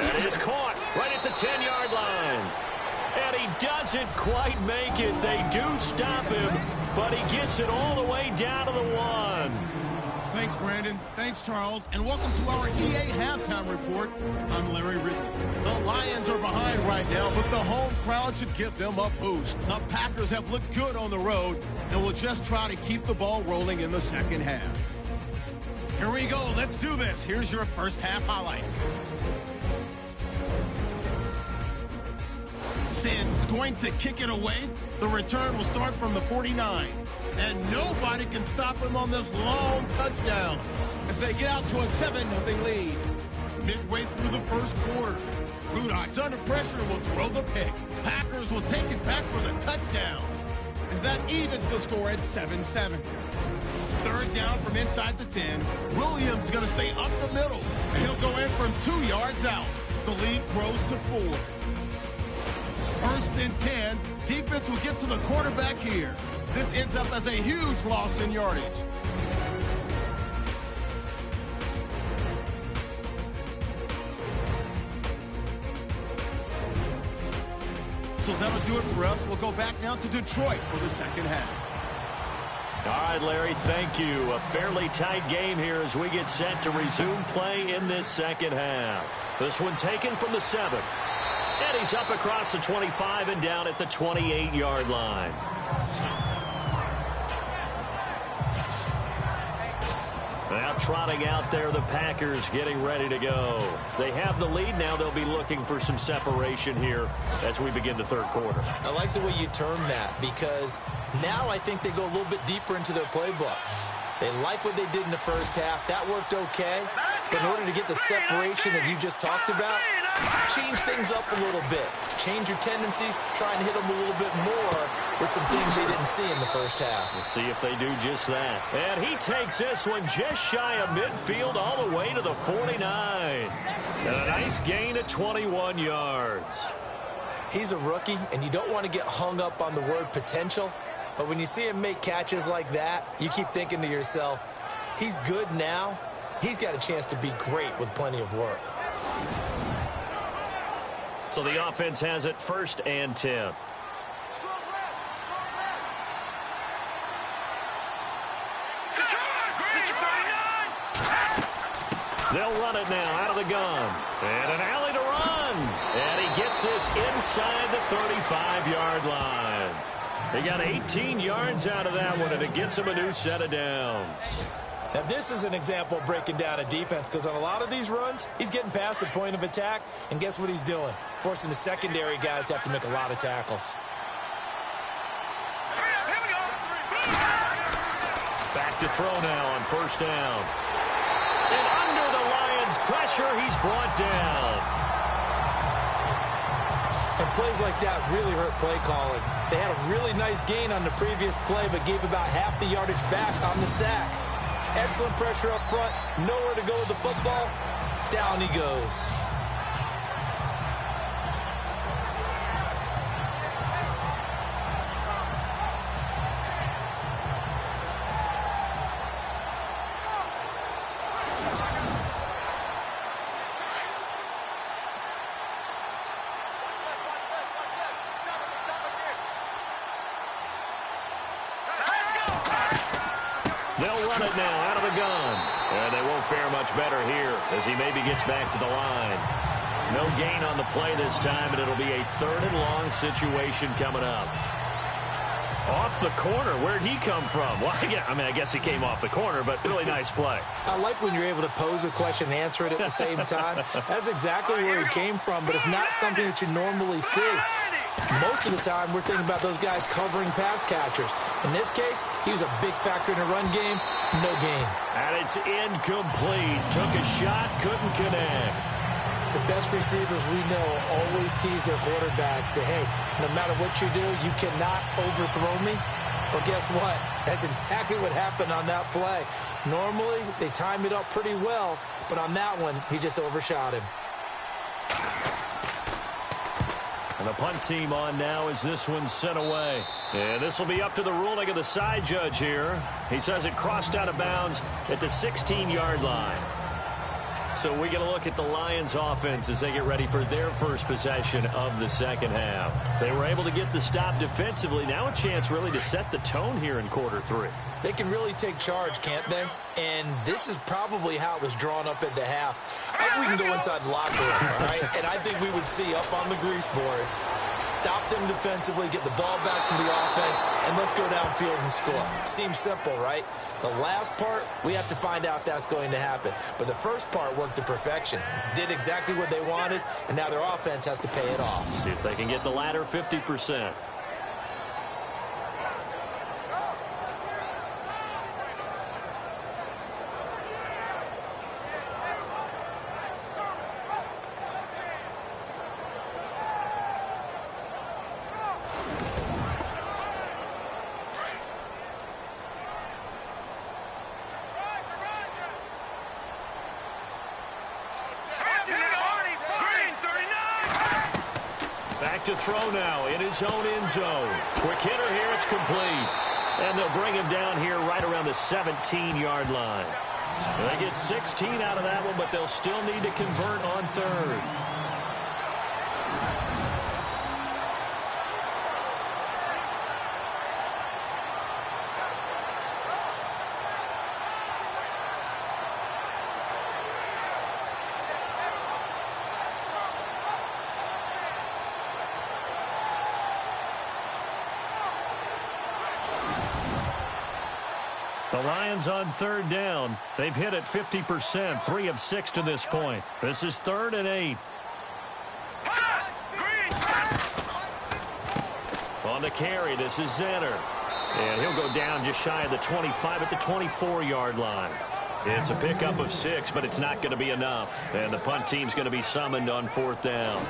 That is caught right at the 10-yard line. And he doesn't quite make it. They do stop him, but he gets it all the way down to the 1. Thanks, Brandon. Thanks, Charles. And welcome to our EA Halftime Report. I'm Larry Ridley. The Lions are behind right now, but the home crowd should give them a boost. The Packers have looked good on the road and will just try to keep the ball rolling in the second half. Here we go. Let's do this. Here's your first half highlights. Sin's going to kick it away. The return will start from the 49. And nobody can stop him on this long touchdown as they get out to a 7-0 lead. Midway through the first quarter, Rudolph's under pressure and will throw the pick. Packers will take it back for the touchdown as that evens the score at 7-7. Third down from inside the 10. Williams going to stay up the middle, and he'll go in from 2 yards out. The lead grows to 4. 1st and 10. Defense will get to the quarterback here. This ends up as a huge loss in yardage. So that'll do it for us. We'll go back now to Detroit for the second half. All right, Larry, thank you. A fairly tight game here as we get set to resume play in this second half. This one taken from the 7. And he's up across the 25 and down at the 28-yard line. Now trotting out there, the Packers getting ready to go. They have the lead now. They'll be looking for some separation here as we begin the third quarter. I like the way you term that because now I think they go a little bit deeper into their playbook. They like what they did in the first half. That worked okay. But in order to get the separation that you just talked about, change things up a little bit. Change your tendencies. Try and hit them a little bit more with some things they didn't see in the first half. We'll see if they do just that. And he takes this one just shy of midfield all the way to the 49. And a nice gain of 21 yards. He's a rookie, and you don't want to get hung up on the word potential. But when you see him make catches like that, you keep thinking to yourself, he's good now. He's got a chance to be great with plenty of work. So the offense has it 1st and 10. They'll run it now out of the gun. And an alley to run. And he gets this inside the 35-yard line. He got 18 yards out of that one, and it gets him a new set of downs. Now, this is an example of breaking down a defense because on a lot of these runs, he's getting past the point of attack, and guess what he's doing? Forcing the secondary guys to have to make a lot of tackles. Back to throw now on 1st down. And under the Lions' pressure, he's brought down. And plays like that really hurt play calling. They had a really nice gain on the previous play, but gave about half the yardage back on the sack. Excellent pressure up front. Nowhere to go with the football. Down he goes. They'll run it now out of the gun. And they won't fare much better here as he maybe gets back to the line. No gain on the play this time, and it'll be a 3rd and long situation coming up. Off the corner. Where'd he come from? Well, I guess he came off the corner, but really nice play. I like when you're able to pose a question and answer it at the same time. That's exactly where he came from, but it's not something that you normally see. Most of the time, we're thinking about those guys covering pass catchers. In this case, he was a big factor in the run game. No gain. And it's incomplete. Took a shot, couldn't connect. The best receivers we know always tease their quarterbacks that, hey, no matter what you do, you cannot overthrow me. Well, guess what? That's exactly what happened on that play. Normally, they time it up pretty well, but on that one, he just overshot him. And the punt team on now as this one's sent away. And this will be up to the ruling of the side judge here. He says it crossed out of bounds at the 16-yard line. So we get a look at the Lions offense as they get ready for their first possession of the second half. They were able to get the stop defensively. Now a chance really to set the tone here in quarter 3. They can really take charge, can't they? And this is probably how it was drawn up at the half. We can go inside the locker room, all right? And I think we would see up on the grease boards, stop them defensively, get the ball back from the offense, and let's go downfield and score. Seems simple, right? The last part, we have to find out if that's going to happen. But the first part worked to perfection. Did exactly what they wanted, and now their offense has to pay it off. See if they can get the latter 50%. To throw now in his own end zone. Quick hitter here, it's complete. And they'll bring him down here right around the 17-yard line. They get 16 out of that one, but they'll still need to convert on 3rd. The Lions on 3rd down. They've hit it 50%, 3 of 6 to this point. This is 3rd and 8. On the carry, this is Zenner. And he'll go down just shy of the 25 at the 24-yard line. It's a pickup of 6, but it's not going to be enough. And the punt team's going to be summoned on 4th down.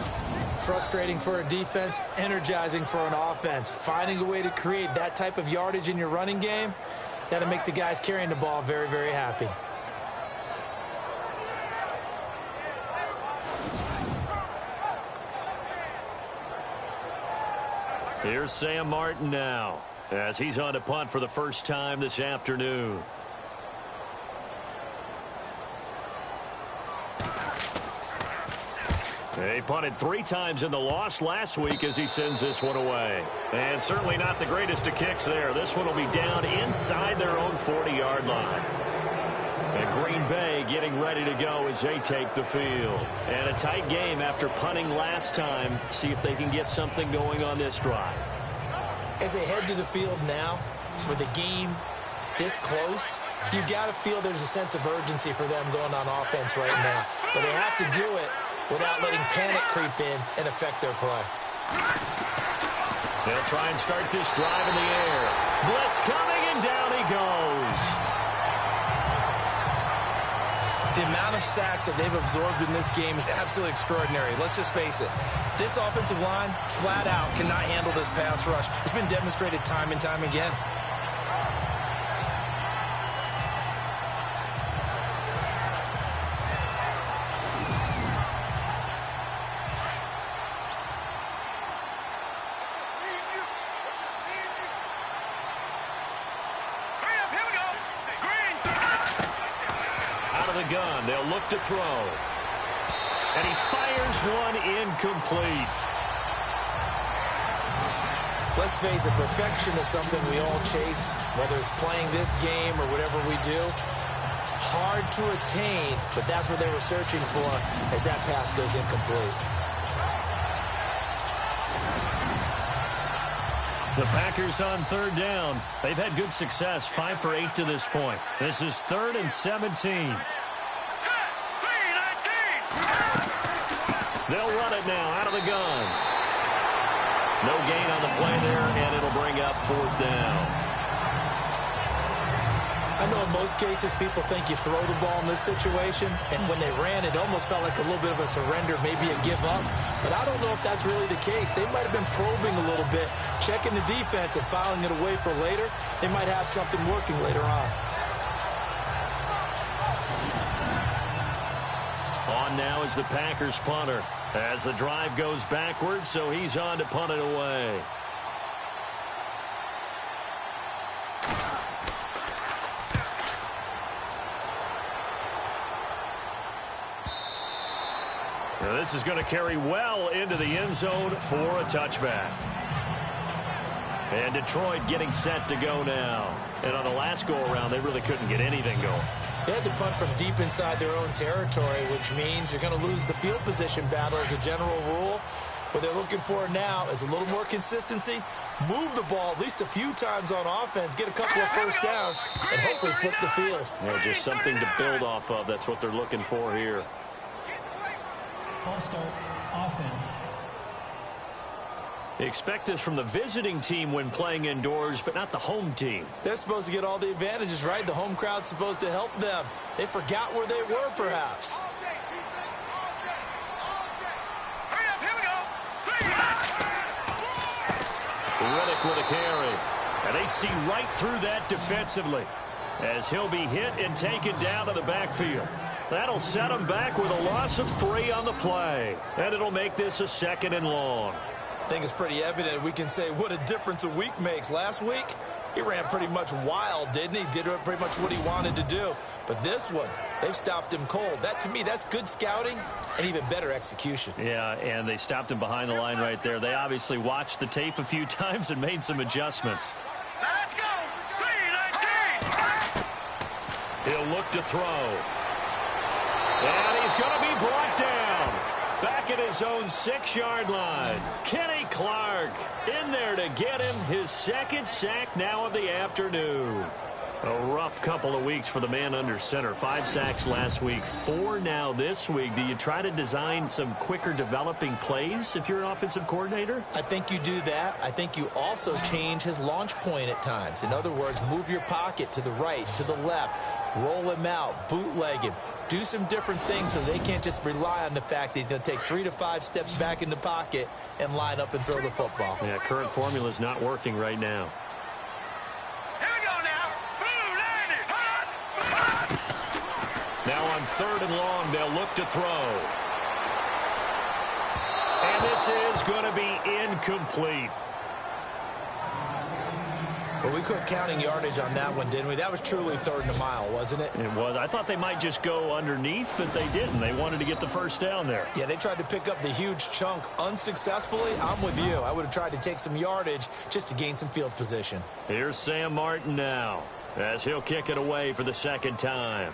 Frustrating for a defense, energizing for an offense. Finding a way to create that type of yardage in your running game, that'll make the guys carrying the ball very, very happy. Here's Sam Martin now as he's on to punt for the first time this afternoon. He punted 3 times in the loss last week as he sends this one away. And certainly not the greatest of kicks there. This one will be down inside their own 40-yard line. And Green Bay getting ready to go as they take the field. And a tight game after punting last time. See if they can get something going on this drive. As they head to the field now, with the game this close, you got to feel there's a sense of urgency for them going on offense right now. But they have to do it without letting panic creep in and affect their play. They'll try and start this drive in the air. Blitz coming, and down he goes. The amount of sacks that they've absorbed in this game is absolutely extraordinary. Let's just face it. This offensive line, flat out, cannot handle this pass rush. It's been demonstrated time and time again. Gun. They'll look to throw. And he fires one incomplete. Let's face it, perfection is something we all chase, whether it's playing this game or whatever we do. Hard to attain, but that's what they were searching for as that pass goes incomplete. The Packers on third down. They've had good success, 5 for 8 to this point. This is 3rd and 17. They'll run it now out of the gun. No gain on the play there, and it'll bring up 4th down. I know in most cases people think you throw the ball in this situation, and when they ran, it almost felt like a little bit of a surrender, maybe a give up. But I don't know if that's really the case. They might have been probing a little bit, checking the defense and filing it away for later. They might have something working later on. On now is the Packers punter as the drive goes backwards, so he's on to punt it away. Now this is going to carry well into the end zone for a touchback. And Detroit getting set to go now. And on the last go-around, they really couldn't get anything going. They had to punt from deep inside their own territory, which means you're going to lose the field position battle as a general rule. What they're looking for now is a little more consistency, move the ball at least a few times on offense, get a couple of first downs, and hopefully flip the field. Yeah, just something to build off of. That's what they're looking for here. False start, offense. Expect this from the visiting team when playing indoors, but not the home team. They're supposed to get all the advantages, right? The home crowd's supposed to help them. They forgot where they were, perhaps. Hurry up, here we go. Riddick with a carry. And they see right through that defensively as he'll be hit and taken down to the backfield. That'll set him back with a loss of 3 on the play. And it'll make this a 2nd and long. I think it's pretty evident we can say what a difference a week makes. Last week, he ran pretty much wild, didn't he? Did pretty much what he wanted to do. But this one, they've stopped him cold. That, to me, that's good scouting and even better execution. Yeah, and they stopped him behind the line right there. They obviously watched the tape a few times and made some adjustments. Now let's go. 3-19. He'll look to throw. And he's going to be brought down. Back at his own 6-yard line. Kenny Clark in there to get him his 2nd sack now of the afternoon. A rough couple of weeks for the man under center. 5 sacks last week, 4 now this week. Do you try to design some quicker developing plays if you're an offensive coordinator? I think you do that. I think you also change his launch point at times. In other words, move your pocket to the right, to the left, roll him out, bootleg him. Do some different things so they can't just rely on the fact that he's going to take 3 to 5 steps back in the pocket and line up and throw the football. Yeah, current formula is not working right now. Here we go now. Boom, landed. Now on 3rd and long, they'll look to throw. And this is going to be incomplete. But we quit counting yardage on that one, didn't we? That was truly 3rd and a mile, wasn't it? It was. I thought they might just go underneath, but they didn't. They wanted to get the first down there. Yeah, they tried to pick up the huge chunk unsuccessfully. I'm with you. I would have tried to take some yardage just to gain some field position. Here's Sam Martin now as he'll kick it away for the 2nd time.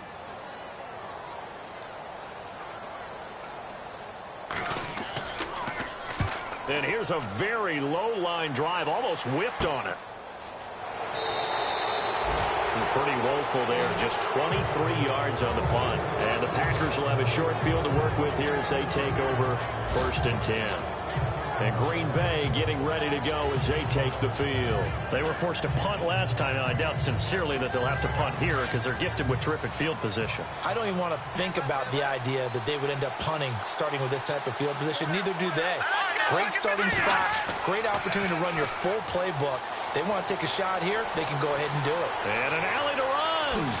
And here's a very low-line drive, almost whiffed on it. Pretty woeful there, just 23 yards on the punt. And the Packers will have a short field to work with here as they take over 1st and 10. And Green Bay getting ready to go as they take the field. They were forced to punt last time, and I doubt sincerely that they'll have to punt here because they're gifted with terrific field position. I don't even want to think about the idea that they would end up punting starting with this type of field position. Neither do they. Great starting spot, great opportunity to run your full playbook. They want to take a shot here, they can go ahead and do it. And an alley to run.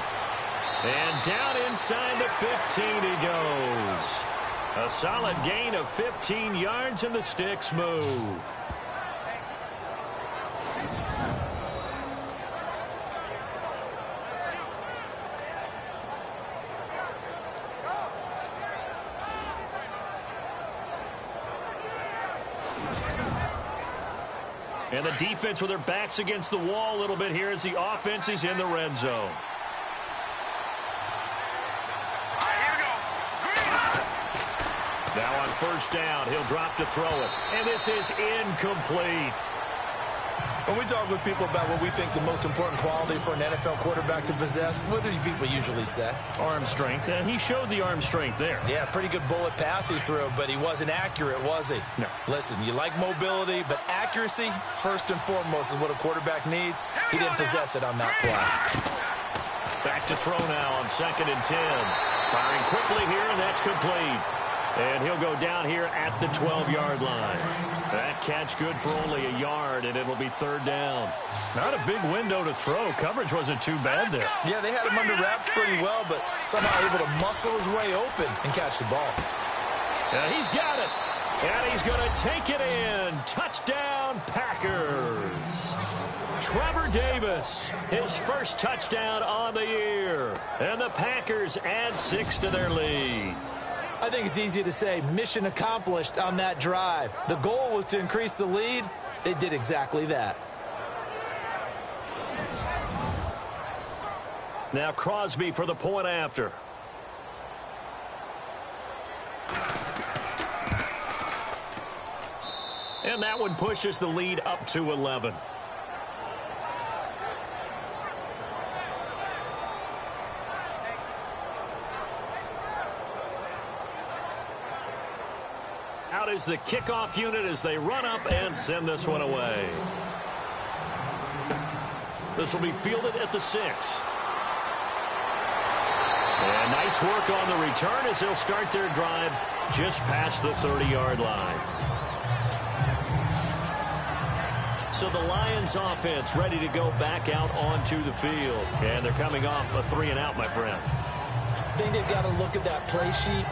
And down inside the 15 he goes. A solid gain of 15 yards, and the sticks move. And the defense with their backs against the wall a little bit here as the offense is in the red zone. on first down. He'll drop to throw it. And this is incomplete. When we talk with people about what we think the most important quality for an NFL quarterback to possess, what do people usually say? Arm strength. And he showed the arm strength there. Yeah, pretty good bullet pass he threw, but he wasn't accurate, was he? No. Listen, you like mobility, but accuracy, first and foremost, is what a quarterback needs. He didn't possess it on that play. Back to throw now on 2nd and 10. Firing quickly here, and that's complete. And he'll go down here at the 12-yard line. That catch good for only a yard, and it'll be 3rd down. Not a big window to throw. Coverage wasn't too bad there. Yeah, they had him under wraps pretty well, but somehow able to muscle his way open and catch the ball. He's got it. And he's going to take it in. Touchdown, Packers. Trevor Davis, his first touchdown on the year. And the Packers add 6 to their lead. I think it's easy to say mission accomplished on that drive. The goal was to increase the lead. They did exactly that. Now Crosby for the point after. And that one pushes the lead up to 11. Out is the kickoff unit as they run up and send this one away. This will be fielded at the 6. And nice work on the return as they'll start their drive just past the 30-yard line. So the Lions offense ready to go back out onto the field. And they're coming off a 3-and-out, my friend. I think they've got to look at that play sheet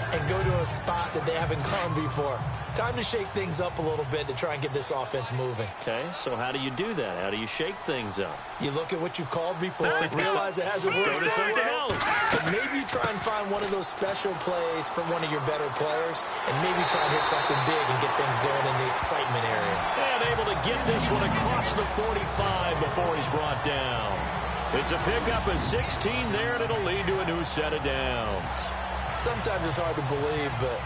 and go to a spot that they haven't gone before. Time to shake things up a little bit to try and get this offense moving. Okay, so how do you do that? How do you shake things up? You look at what you've called before, realize it hasn't worked. Go to something else. But maybe you try and find one of those special plays from one of your better players, and maybe try and hit something big and get things going in the excitement area. And able to get this one across the 45 before he's brought down. It's a pickup of 16 there, and it'll lead to a new set of downs. Sometimes it's hard to believe, but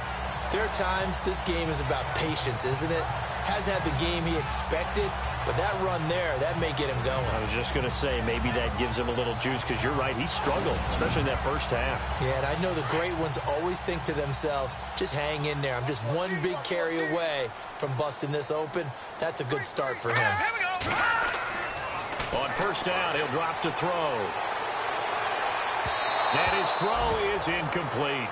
there are times this game is about patience, isn't it? Hasn't had the game he expected, but that run there, that may get him going. I was just going to say, maybe that gives him a little juice, because you're right, he struggled, especially in that first half. Yeah, and I know the great ones always think to themselves, just hang in there. I'm just one big carry away from busting this open. That's a good start for him. Here we go. On first down, he'll drop to throw. And his throw is incomplete.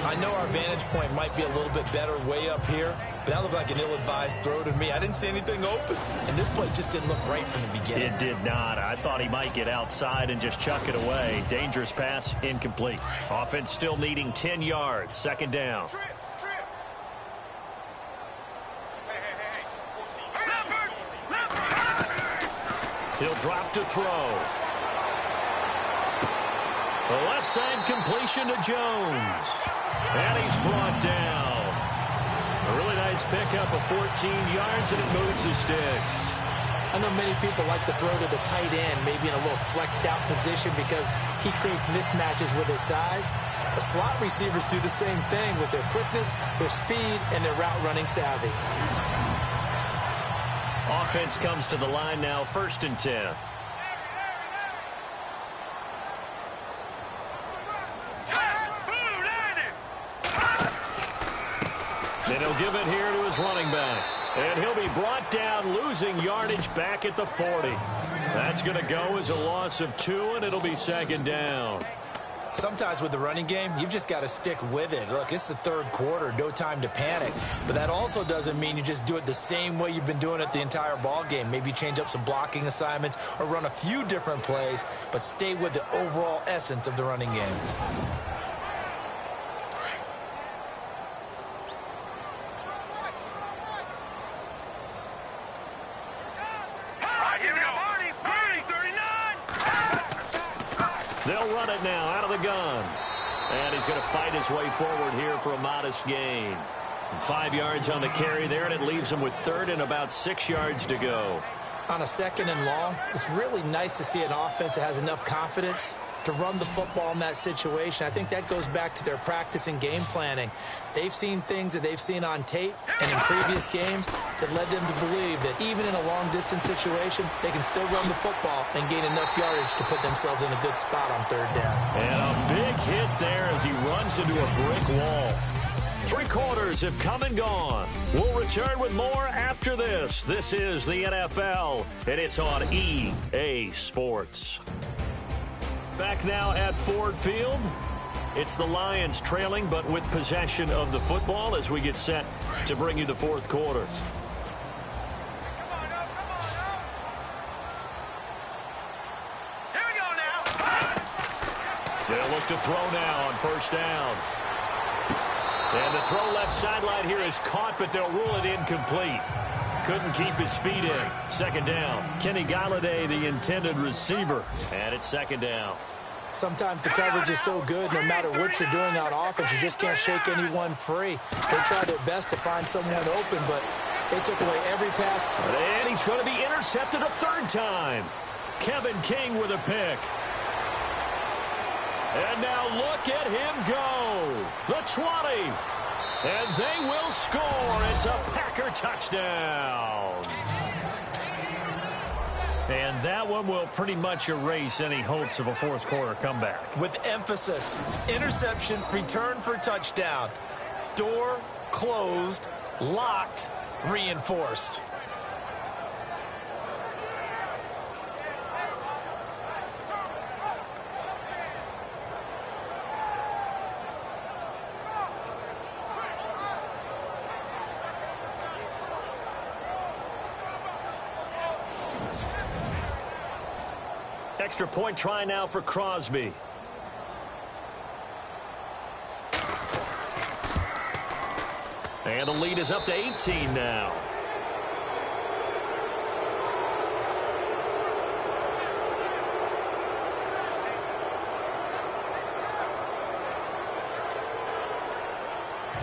I know our vantage point might be a little bit better way up here, but that looked like an ill-advised throw to me. I didn't see anything open, and this play just didn't look right from the beginning. It did not. I thought he might get outside and just chuck it away. Dangerous pass, incomplete. Offense still needing 10 yards. 2nd down. He'll drop to throw. The left side completion to Jones. And he's brought down. A really nice pickup of 14 yards, and it moves the sticks. I know many people like to throw to the tight end, maybe in a little flexed out position because he creates mismatches with his size. The slot receivers do the same thing with their quickness, their speed, and their route running savvy. Offense comes to the line now, 1st and 10. Then he'll give it here to his running back. And he'll be brought down, losing yardage back at the 40. That's going to go as a loss of 2, and it'll be 2nd down. Sometimes with the running game, you've just got to stick with it. Look, it's the 3rd quarter, no time to panic. But that also doesn't mean you just do it the same way you've been doing it the entire ball game. Maybe change up some blocking assignments or run a few different plays, but stay with the overall essence of the running game. They'll run it now out of the gun. And he's going to fight his way forward here for a modest gain. 5 yards on the carry there, and it leaves him with 3rd and about 6 yards to go. On a 2nd and long, it's really nice to see an offense that has enough confidence to run the football in that situation. I think that goes back to their practice and game planning. They've seen things that they've seen on tape and in previous games that led them to believe that even in a long-distance situation, they can still run the football and gain enough yardage to put themselves in a good spot on third down. And a big hit there as he runs into a brick wall. 3 quarters have come and gone. We'll return with more after this. This is the NFL, and it's on EA Sports. Back now at Ford Field. It's the Lions trailing, but with possession of the football as we get set to bring you the fourth quarter. Here we go now. They'll look to throw now on first down. And the throw left sideline here is caught, but they'll rule it incomplete. Couldn't keep his feet in. Second down. Kenny Golladay, the intended receiver. And it's second down. Sometimes the coverage is so good, no matter what you're doing on offense, you just can't shake anyone free. They tried their best to find someone open, but they took away every pass. And he's going to be intercepted a third time. Kevin King with a pick. And now look at him go. The 20. And they will score. It's a Packer touchdown. And that one will pretty much erase any hopes of a fourth quarter comeback. With emphasis, interception, return for touchdown. Door closed, locked, reinforced. Extra point try now for Crosby. And the lead is up to 18 now.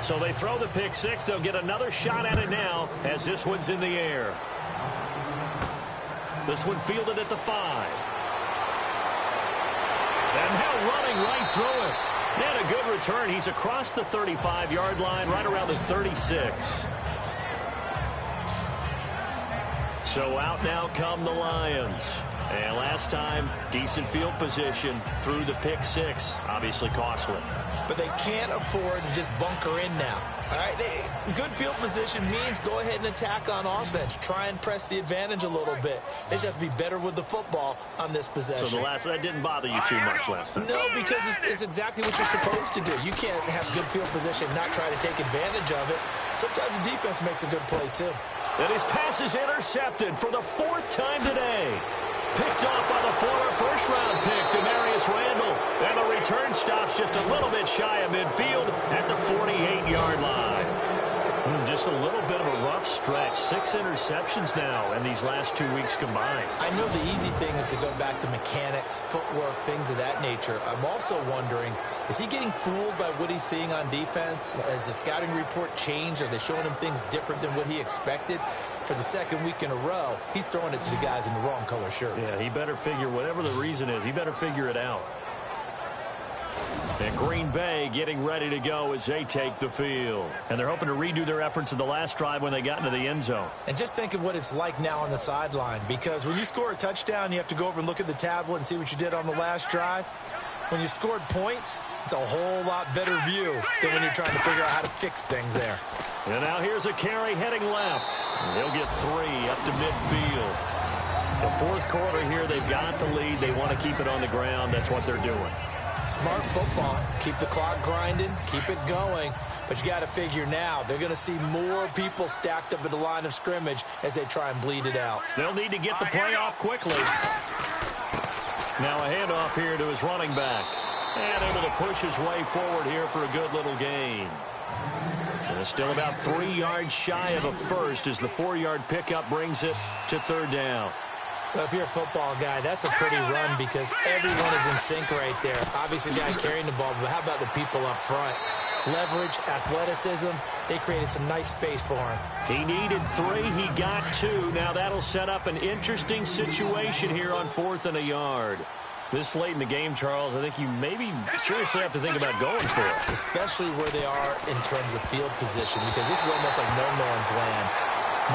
So they throw the pick six. They'll get another shot at it now as this one's in the air. This one fielded at the 5. And now running right through it. And a good return. He's across the 35-yard line, right around the 36. So out now come the Lions. And last time, decent field position through the pick six. Obviously costly. But they can't afford to just bunker in now. All right, good field position means go ahead and attack on offense. Try and press the advantage a little bit. They just have to be better with the football on this possession. So that didn't bother you too much last time? No, because it's exactly what you're supposed to do. You can't have good field position and not try to take advantage of it. Sometimes the defense makes a good play, too. And his pass is intercepted for the 4th time today. Picked off by the former first-round pick, Demarius Randall. And the return stops just a little bit shy of midfield at the 48-yard line. Just a little bit of a rough stretch. 6 interceptions now in these last 2 weeks combined. I know the easy thing is to go back to mechanics, footwork, things of that nature. I'm also wondering, is he getting fooled by what he's seeing on defense? Has the scouting report changed? Are they showing him things different than what he expected? For the 2nd week in a row, he's throwing it to the guys in the wrong color shirts. Yeah, he better figure, whatever the reason is, he better figure it out. And Green Bay getting ready to go as they take the field. And they're hoping to redo their efforts in the last drive when they got into the end zone. And just think of what it's like now on the sideline, because when you score a touchdown, you have to go over and look at the tablet and see what you did on the last drive. When you scored points, it's a whole lot better view than when you're trying to figure out how to fix things there. And now here's a carry heading left. They'll get 3 up to midfield. The 4th quarter here, they've got the lead. They want to keep it on the ground. That's what they're doing. Smart football. Keep the clock grinding. Keep it going. But you got to figure now, they're going to see more people stacked up at the line of scrimmage as they try and bleed it out. They'll need to get the play off quickly. Now a handoff here to his running back. And able to push his way forward here for a good little gain. And it's still about 3 yards shy of a first as the 4-yard pickup brings it to 3rd down. Well, if you're a football guy, that's a pretty run because everyone is in sync right there. Obviously, the guy carrying the ball, but how about the people up front? Leverage, athleticism, they created some nice space for him. He needed 3, he got 2. Now that'll set up an interesting situation here on 4th and a yard. This late in the game, Charles, I think you maybe seriously have to think about going for it. Especially where they are in terms of field position, because this is almost like no man's land.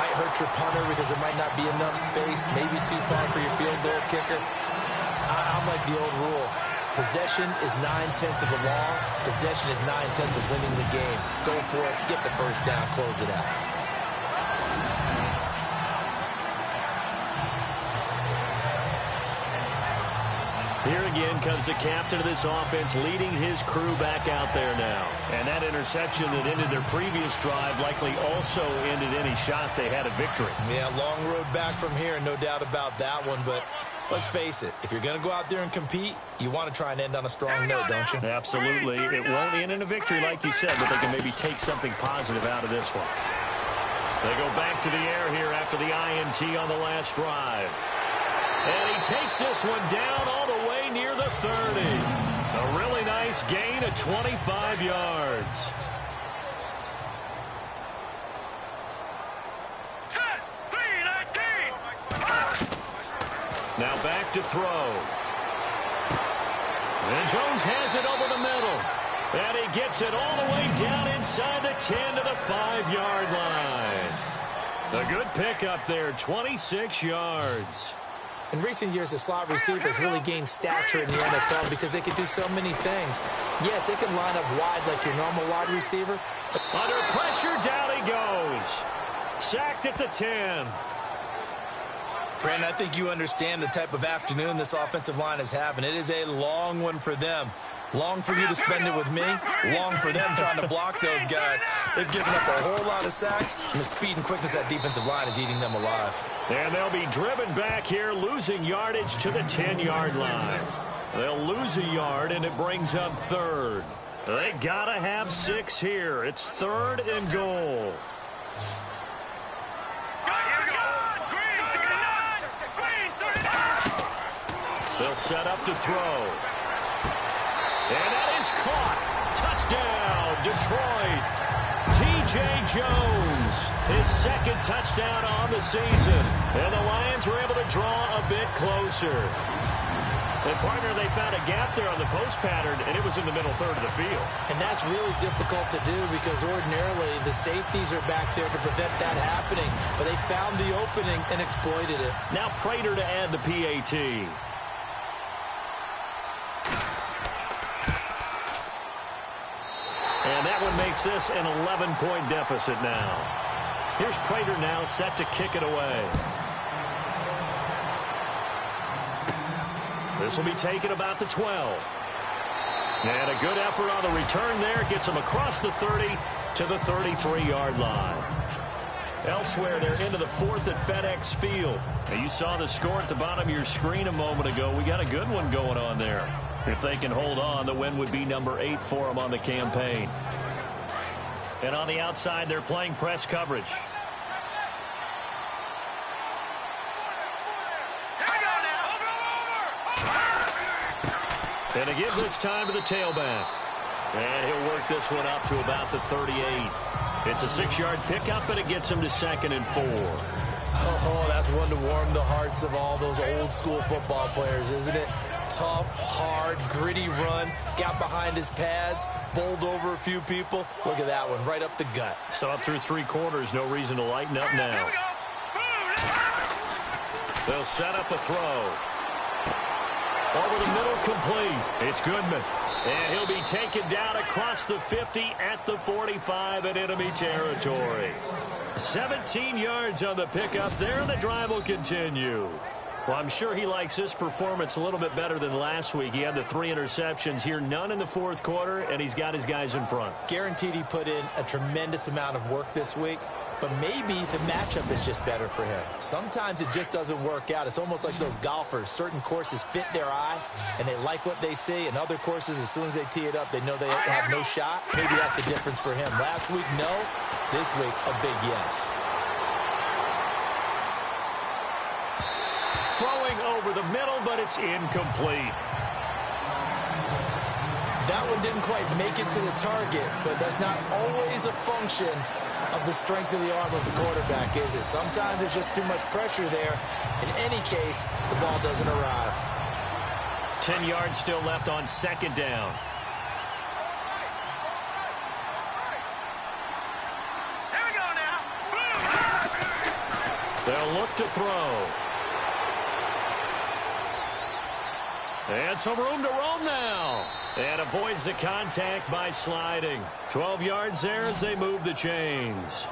Might hurt your punter because there might not be enough space, maybe too far for your field goal kicker. I'm like the old rule. Possession is 9/10 of the law. Possession is 9/10 of winning the game. Go for it, get the first down, close it out. Here again comes the captain of this offense, leading his crew back out there now. And that interception that ended their previous drive likely also ended any shot they had at victory. Yeah, long road back from here, no doubt about that one. But let's face it, if you're going to go out there and compete, you want to try and end on a strong note, don't you? Absolutely. It won't end in a victory, like you said, but they can maybe take something positive out of this one. They go back to the air here after the INT on the last drive. And he takes this one down all the way near the 30. A really nice gain of 25 yards. Now back to throw. And Jones has it over the middle. And he gets it all the way down inside the 10 to the 5-yard line. A good pickup there, 26 yards. In recent years, the slot receivers really gained stature in the NFL because they can do so many things. Yes, they can line up wide like your normal wide receiver. Under pressure, down he goes. Sacked at the 10. Brandon, I think you understand the type of afternoon this offensive line is having. It is a long one for them. Long for you to spend it with me. Long for them trying to block those guys. They've given up a whole lot of sacks, and the speed and quickness of that defensive line is eating them alive. And they'll be driven back here, losing yardage to the 10-yard line. They'll lose a yard, and it brings up third. They gotta have 6 here. It's 3rd and goal. They'll set up to throw. And that is caught. Touchdown, Detroit. T.J. Jones, his 2nd touchdown on the season. And the Lions were able to draw a bit closer. And, partner, they found a gap there on the post pattern, and it was in the middle 3rd of the field. And that's really difficult to do because ordinarily the safeties are back there to prevent that happening. But they found the opening and exploited it. Now Prater to add the PAT. And that one makes this an 11-point deficit now. Here's Prater now set to kick it away. This will be taken about the 12. And a good effort on the return there. Gets him across the 30 to the 33-yard line. Elsewhere, they're into the 4th at FedEx Field. Now, you saw the score at the bottom of your screen a moment ago. We got a good one going on there. If they can hold on, the win would be number 8 for them on the campaign. And on the outside, they're playing press coverage. And again this time to the tailback. And he'll work this one up to about the 38. It's a 6-yard pickup, and it gets him to 2nd and 4. Oh, that's one to warm the hearts of all those old-school football players, isn't it? Tough, hard, gritty run. Got behind his pads, bowled over a few people. Look at that one, right up the gut. So up through 3 quarters, no reason to lighten up now. They'll set up a throw. Over the middle, complete. It's Goodman. And he'll be taken down across the 50 at the 45 in enemy territory. 17 yards on the pickup there, and the drive will continue. Well, I'm sure he likes this performance a little bit better than last week. He had the 3 interceptions here, none in the 4th quarter, and he's got his guys in front. Guaranteed he put in a tremendous amount of work this week, but maybe the matchup is just better for him. Sometimes it just doesn't work out. It's almost like those golfers. Certain courses fit their eye, and they like what they see, and other courses, as soon as they tee it up, they know they have no shot. Maybe that's the difference for him. Last week, no. This week, a big yes. Throwing over the middle, but it's incomplete. That one didn't quite make it to the target, but that's not always a function of the strength of the arm of the quarterback, is it? Sometimes there's just too much pressure there. In any case, the ball doesn't arrive. 10 yards still left on second down. Here we go now. They'll look to throw. And some room to roam now. And avoids the contact by sliding. 12 yards there as they move the chains.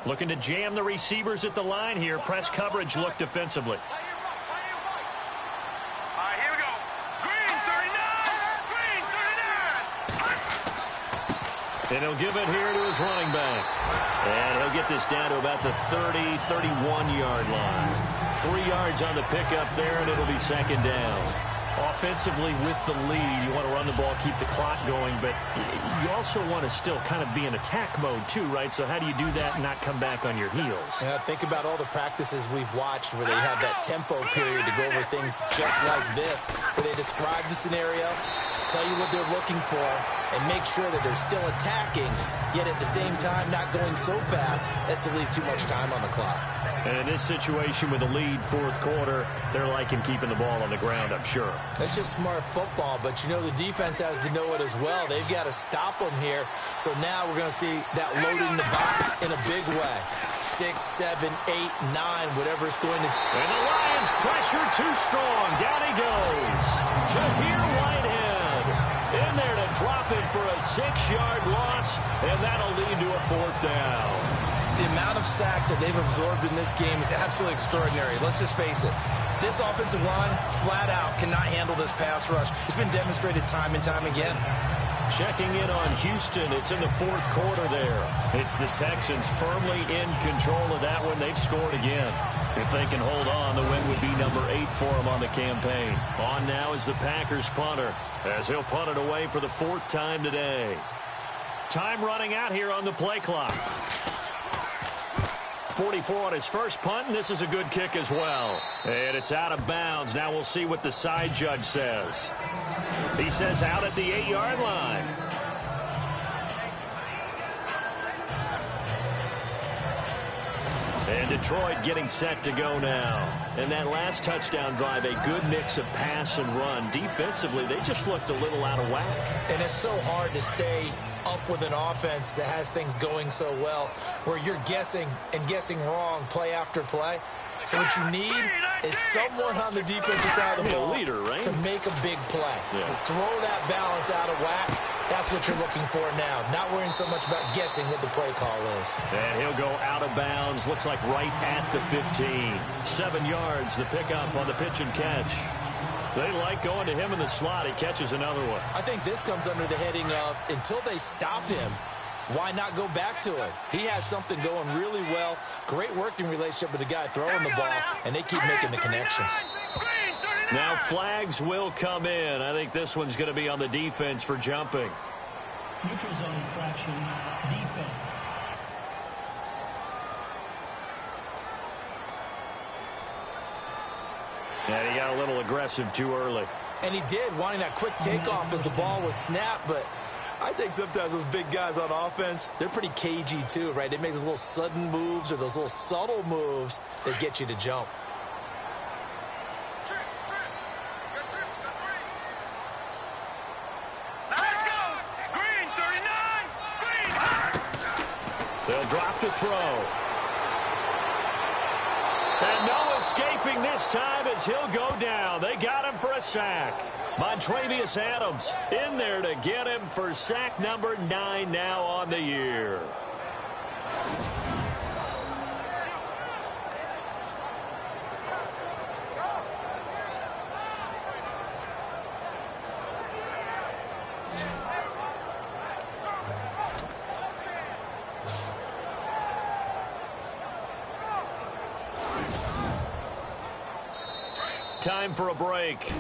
Looking to jam the receivers at the line here. Press coverage look defensively. All right, here we go. Green 39. Green 39. And he'll give it here to his running back. And he'll get this down to about the 30, 31-yard line. 3 yards on the pickup there, and it'll be second down. Offensively with the lead, you want to run the ball, keep the clock going, but you also want to still kind of be in attack mode too, right? So how do you do that and not come back on your heels? Yeah, think about all the practices we've watched where they have that tempo period to go over things just like this, where they describe the scenario, tell you what they're looking for, and make sure that they're still attacking, yet at the same time not going so fast as to leave too much time on the clock. And in this situation with the lead fourth quarter, they're liking keeping the ball on the ground, I'm sure. That's just smart football, but you know the defense has to know it as well. They've got to stop them here. So now we're going to see that loading the box in a big way. 6, 7, 8, 9, whatever it's going to take. And the Lions pressure too strong. Down he goes. Tahir Whitehead in there to drop it for a 6-yard loss, and that'll lead to a fourth down. The amount of sacks that they've absorbed in this game is absolutely extraordinary. Let's just face it. This offensive line, flat out, cannot handle this pass rush. It's been demonstrated time and time again. Checking in on Houston. It's in the fourth quarter there. It's the Texans firmly in control of that one. They've scored again. If they can hold on, the win would be number 8 for them on the campaign. On now is the Packers punter, as he'll punt it away for the 4th time today. Time running out here on the play clock. 44 on his first punt, and this is a good kick as well. And it's out of bounds. Now we'll see what the side judge says. He says out at the 8-yard line. And Detroit getting set to go now. And that last touchdown drive, a good mix of pass and run. Defensively, they just looked a little out of whack. And it's so hard to stay up with an offense that has things going so well, where you're guessing and guessing wrong play after play. So what you need is someone on the defensive side of the ball to make a big play. Throw that balance out of whack. That's what you're looking for now. Not worrying so much about guessing what the play call is. And he'll go out of bounds. Looks like right at the 15. 7 yards, the pickup on the pitch and catch. They like going to him in the slot. He catches another one. I think this comes under the heading of until they stop him, why not go back to him? He has something going really well. Great working relationship with the guy throwing the ball, and they keep making the connection. Now flags will come in. I think this one's going to be on the defense for jumping. Neutral zone infraction, defense. And he got a little aggressive too early. And he did, wanting that quick takeoff as the ball was snapped, but I think sometimes those big guys on offense, they're pretty cagey too, right? They make those little sudden moves or those little subtle moves that get you to jump. Let's go. Green 39. Green. They'll drop to throw. And no escaping this time as he'll go down. They got him for a sack. Montravius Adams in there to get him for sack number 9 now on the year. Time for a break.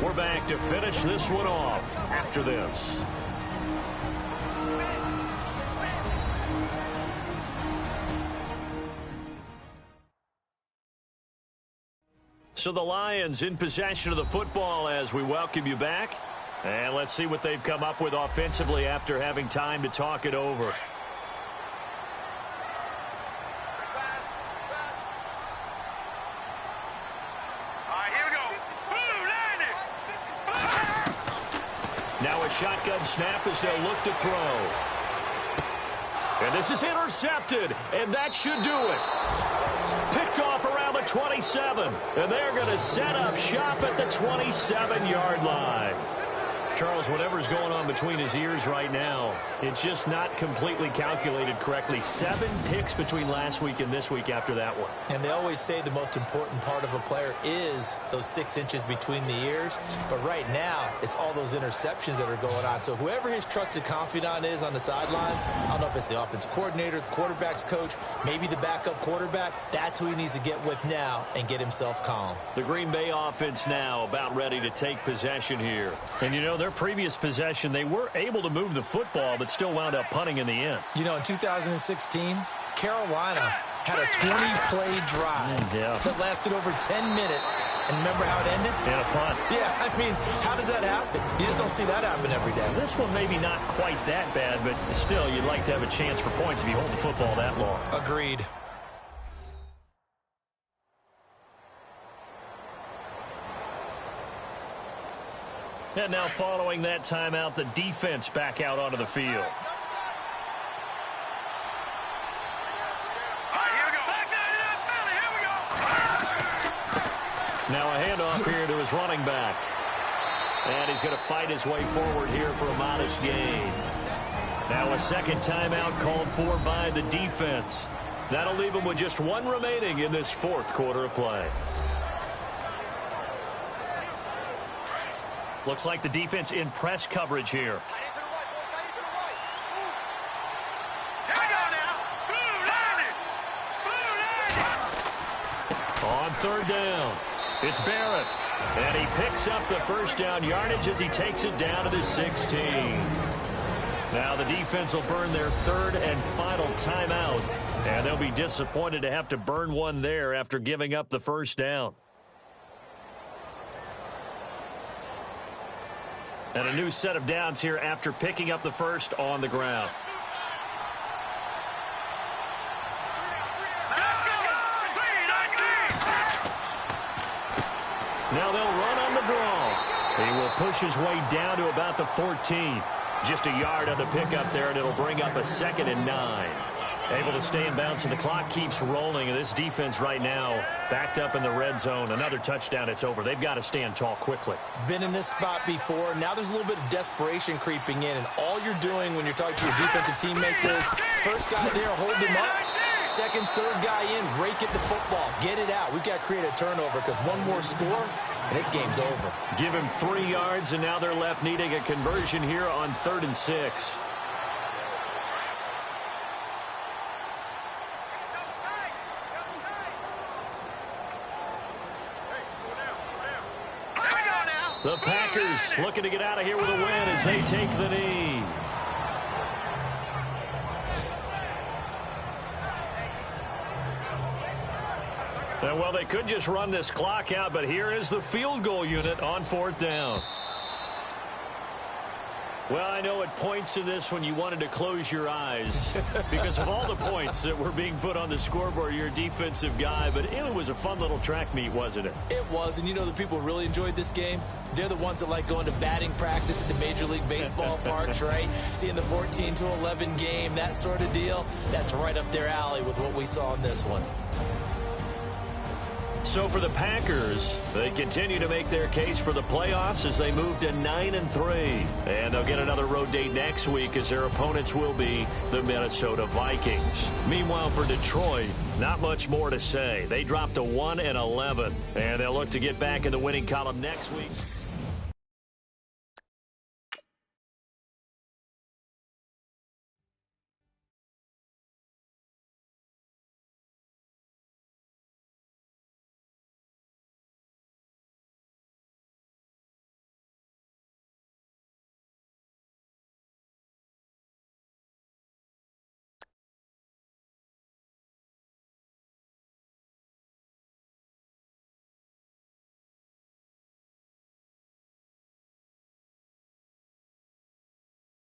We're back to finish this one off after this. So the Lions in possession of the football as we welcome you back. And let's see what they've come up with offensively after having time to talk it over. All right, here we go. Boom, landed. Now a shotgun snap as they'll look to throw. And this is intercepted, and that should do it. Picked off around the 27, and they're going to set up shop at the 27-yard line. Charles, whatever's going on between his ears right now, it's just not completely calculated correctly. 7 picks between last week and this week after that one. And they always say the most important part of a player is those 6 inches between the ears. But right now, it's all those interceptions that are going on. So whoever his trusted confidant is on the sidelines, I don't know if it's the offensive coordinator, the quarterback's coach, maybe the backup quarterback, that's who he needs to get with now and get himself calm. The Green Bay offense now about ready to take possession here. And you know, their previous possession, they were able to move the football, but still wound up punting in the end. You know, in 2016, Carolina had a 20-play drive that lasted over 10 minutes. And remember how it ended? And a punt. Yeah, I mean, how does that happen? You just don't see that happen every day. This one maybe not quite that bad, but still, you'd like to have a chance for points if you hold the football that long. Agreed. And now following that timeout, the defense back out onto the field. All right, here we go. Back down, here we go. Now a handoff here to his running back. And he's going to fight his way forward here for a modest gain. Now a second timeout called for by the defense. That'll leave him with just 1 remaining in this 4th quarter of play. Looks like the defense in press coverage here. Here we go now. Boom, landed. Boom, landed. On 3rd down, it's Barrett. And he picks up the first down yardage as he takes it down to the 16. Now the defense will burn their 3rd and final timeout. And they'll be disappointed to have to burn one there after giving up the first down. And a new set of downs here after picking up the first on the ground. Let's go. Now they'll run on the draw. He will push his way down to about the 14. Just a yard on the pickup there, and it'll bring up a 2nd and 9. Able to stay in bounds, and the clock keeps rolling. And this defense right now backed up in the red zone. Another touchdown, it's over. They've got to stand tall quickly. Been in this spot before. Now there's a little bit of desperation creeping in. And all you're doing when you're talking to your defensive teammates is first guy there, hold him up. Second, third guy in, rake at the football. Get it out. We've got to create a turnover because one more score, and this game's over. Give him 3 yards, and now they're left needing a conversion here on 3rd and 6. The Packers looking to get out of here with a win as they take the knee. And well, they could just run this clock out, but here is the field goal unit on 4th down. Well, I know it points to this when you wanted to close your eyes because of all the points that were being put on the scoreboard. You're a defensive guy, but it was a fun little track meet, wasn't it? It was, and you know the people who really enjoyed this game? They're the ones that like going to batting practice at the Major League Baseball parks, right? Seeing the 14-11 game, that sort of deal. That's right up their alley with what we saw in this one. So for the Packers, they continue to make their case for the playoffs as they move to 9-3. And they'll get another road date next week as their opponents will be the Minnesota Vikings. Meanwhile, for Detroit, not much more to say. They dropped to 1-11, and they'll look to get back in the winning column next week.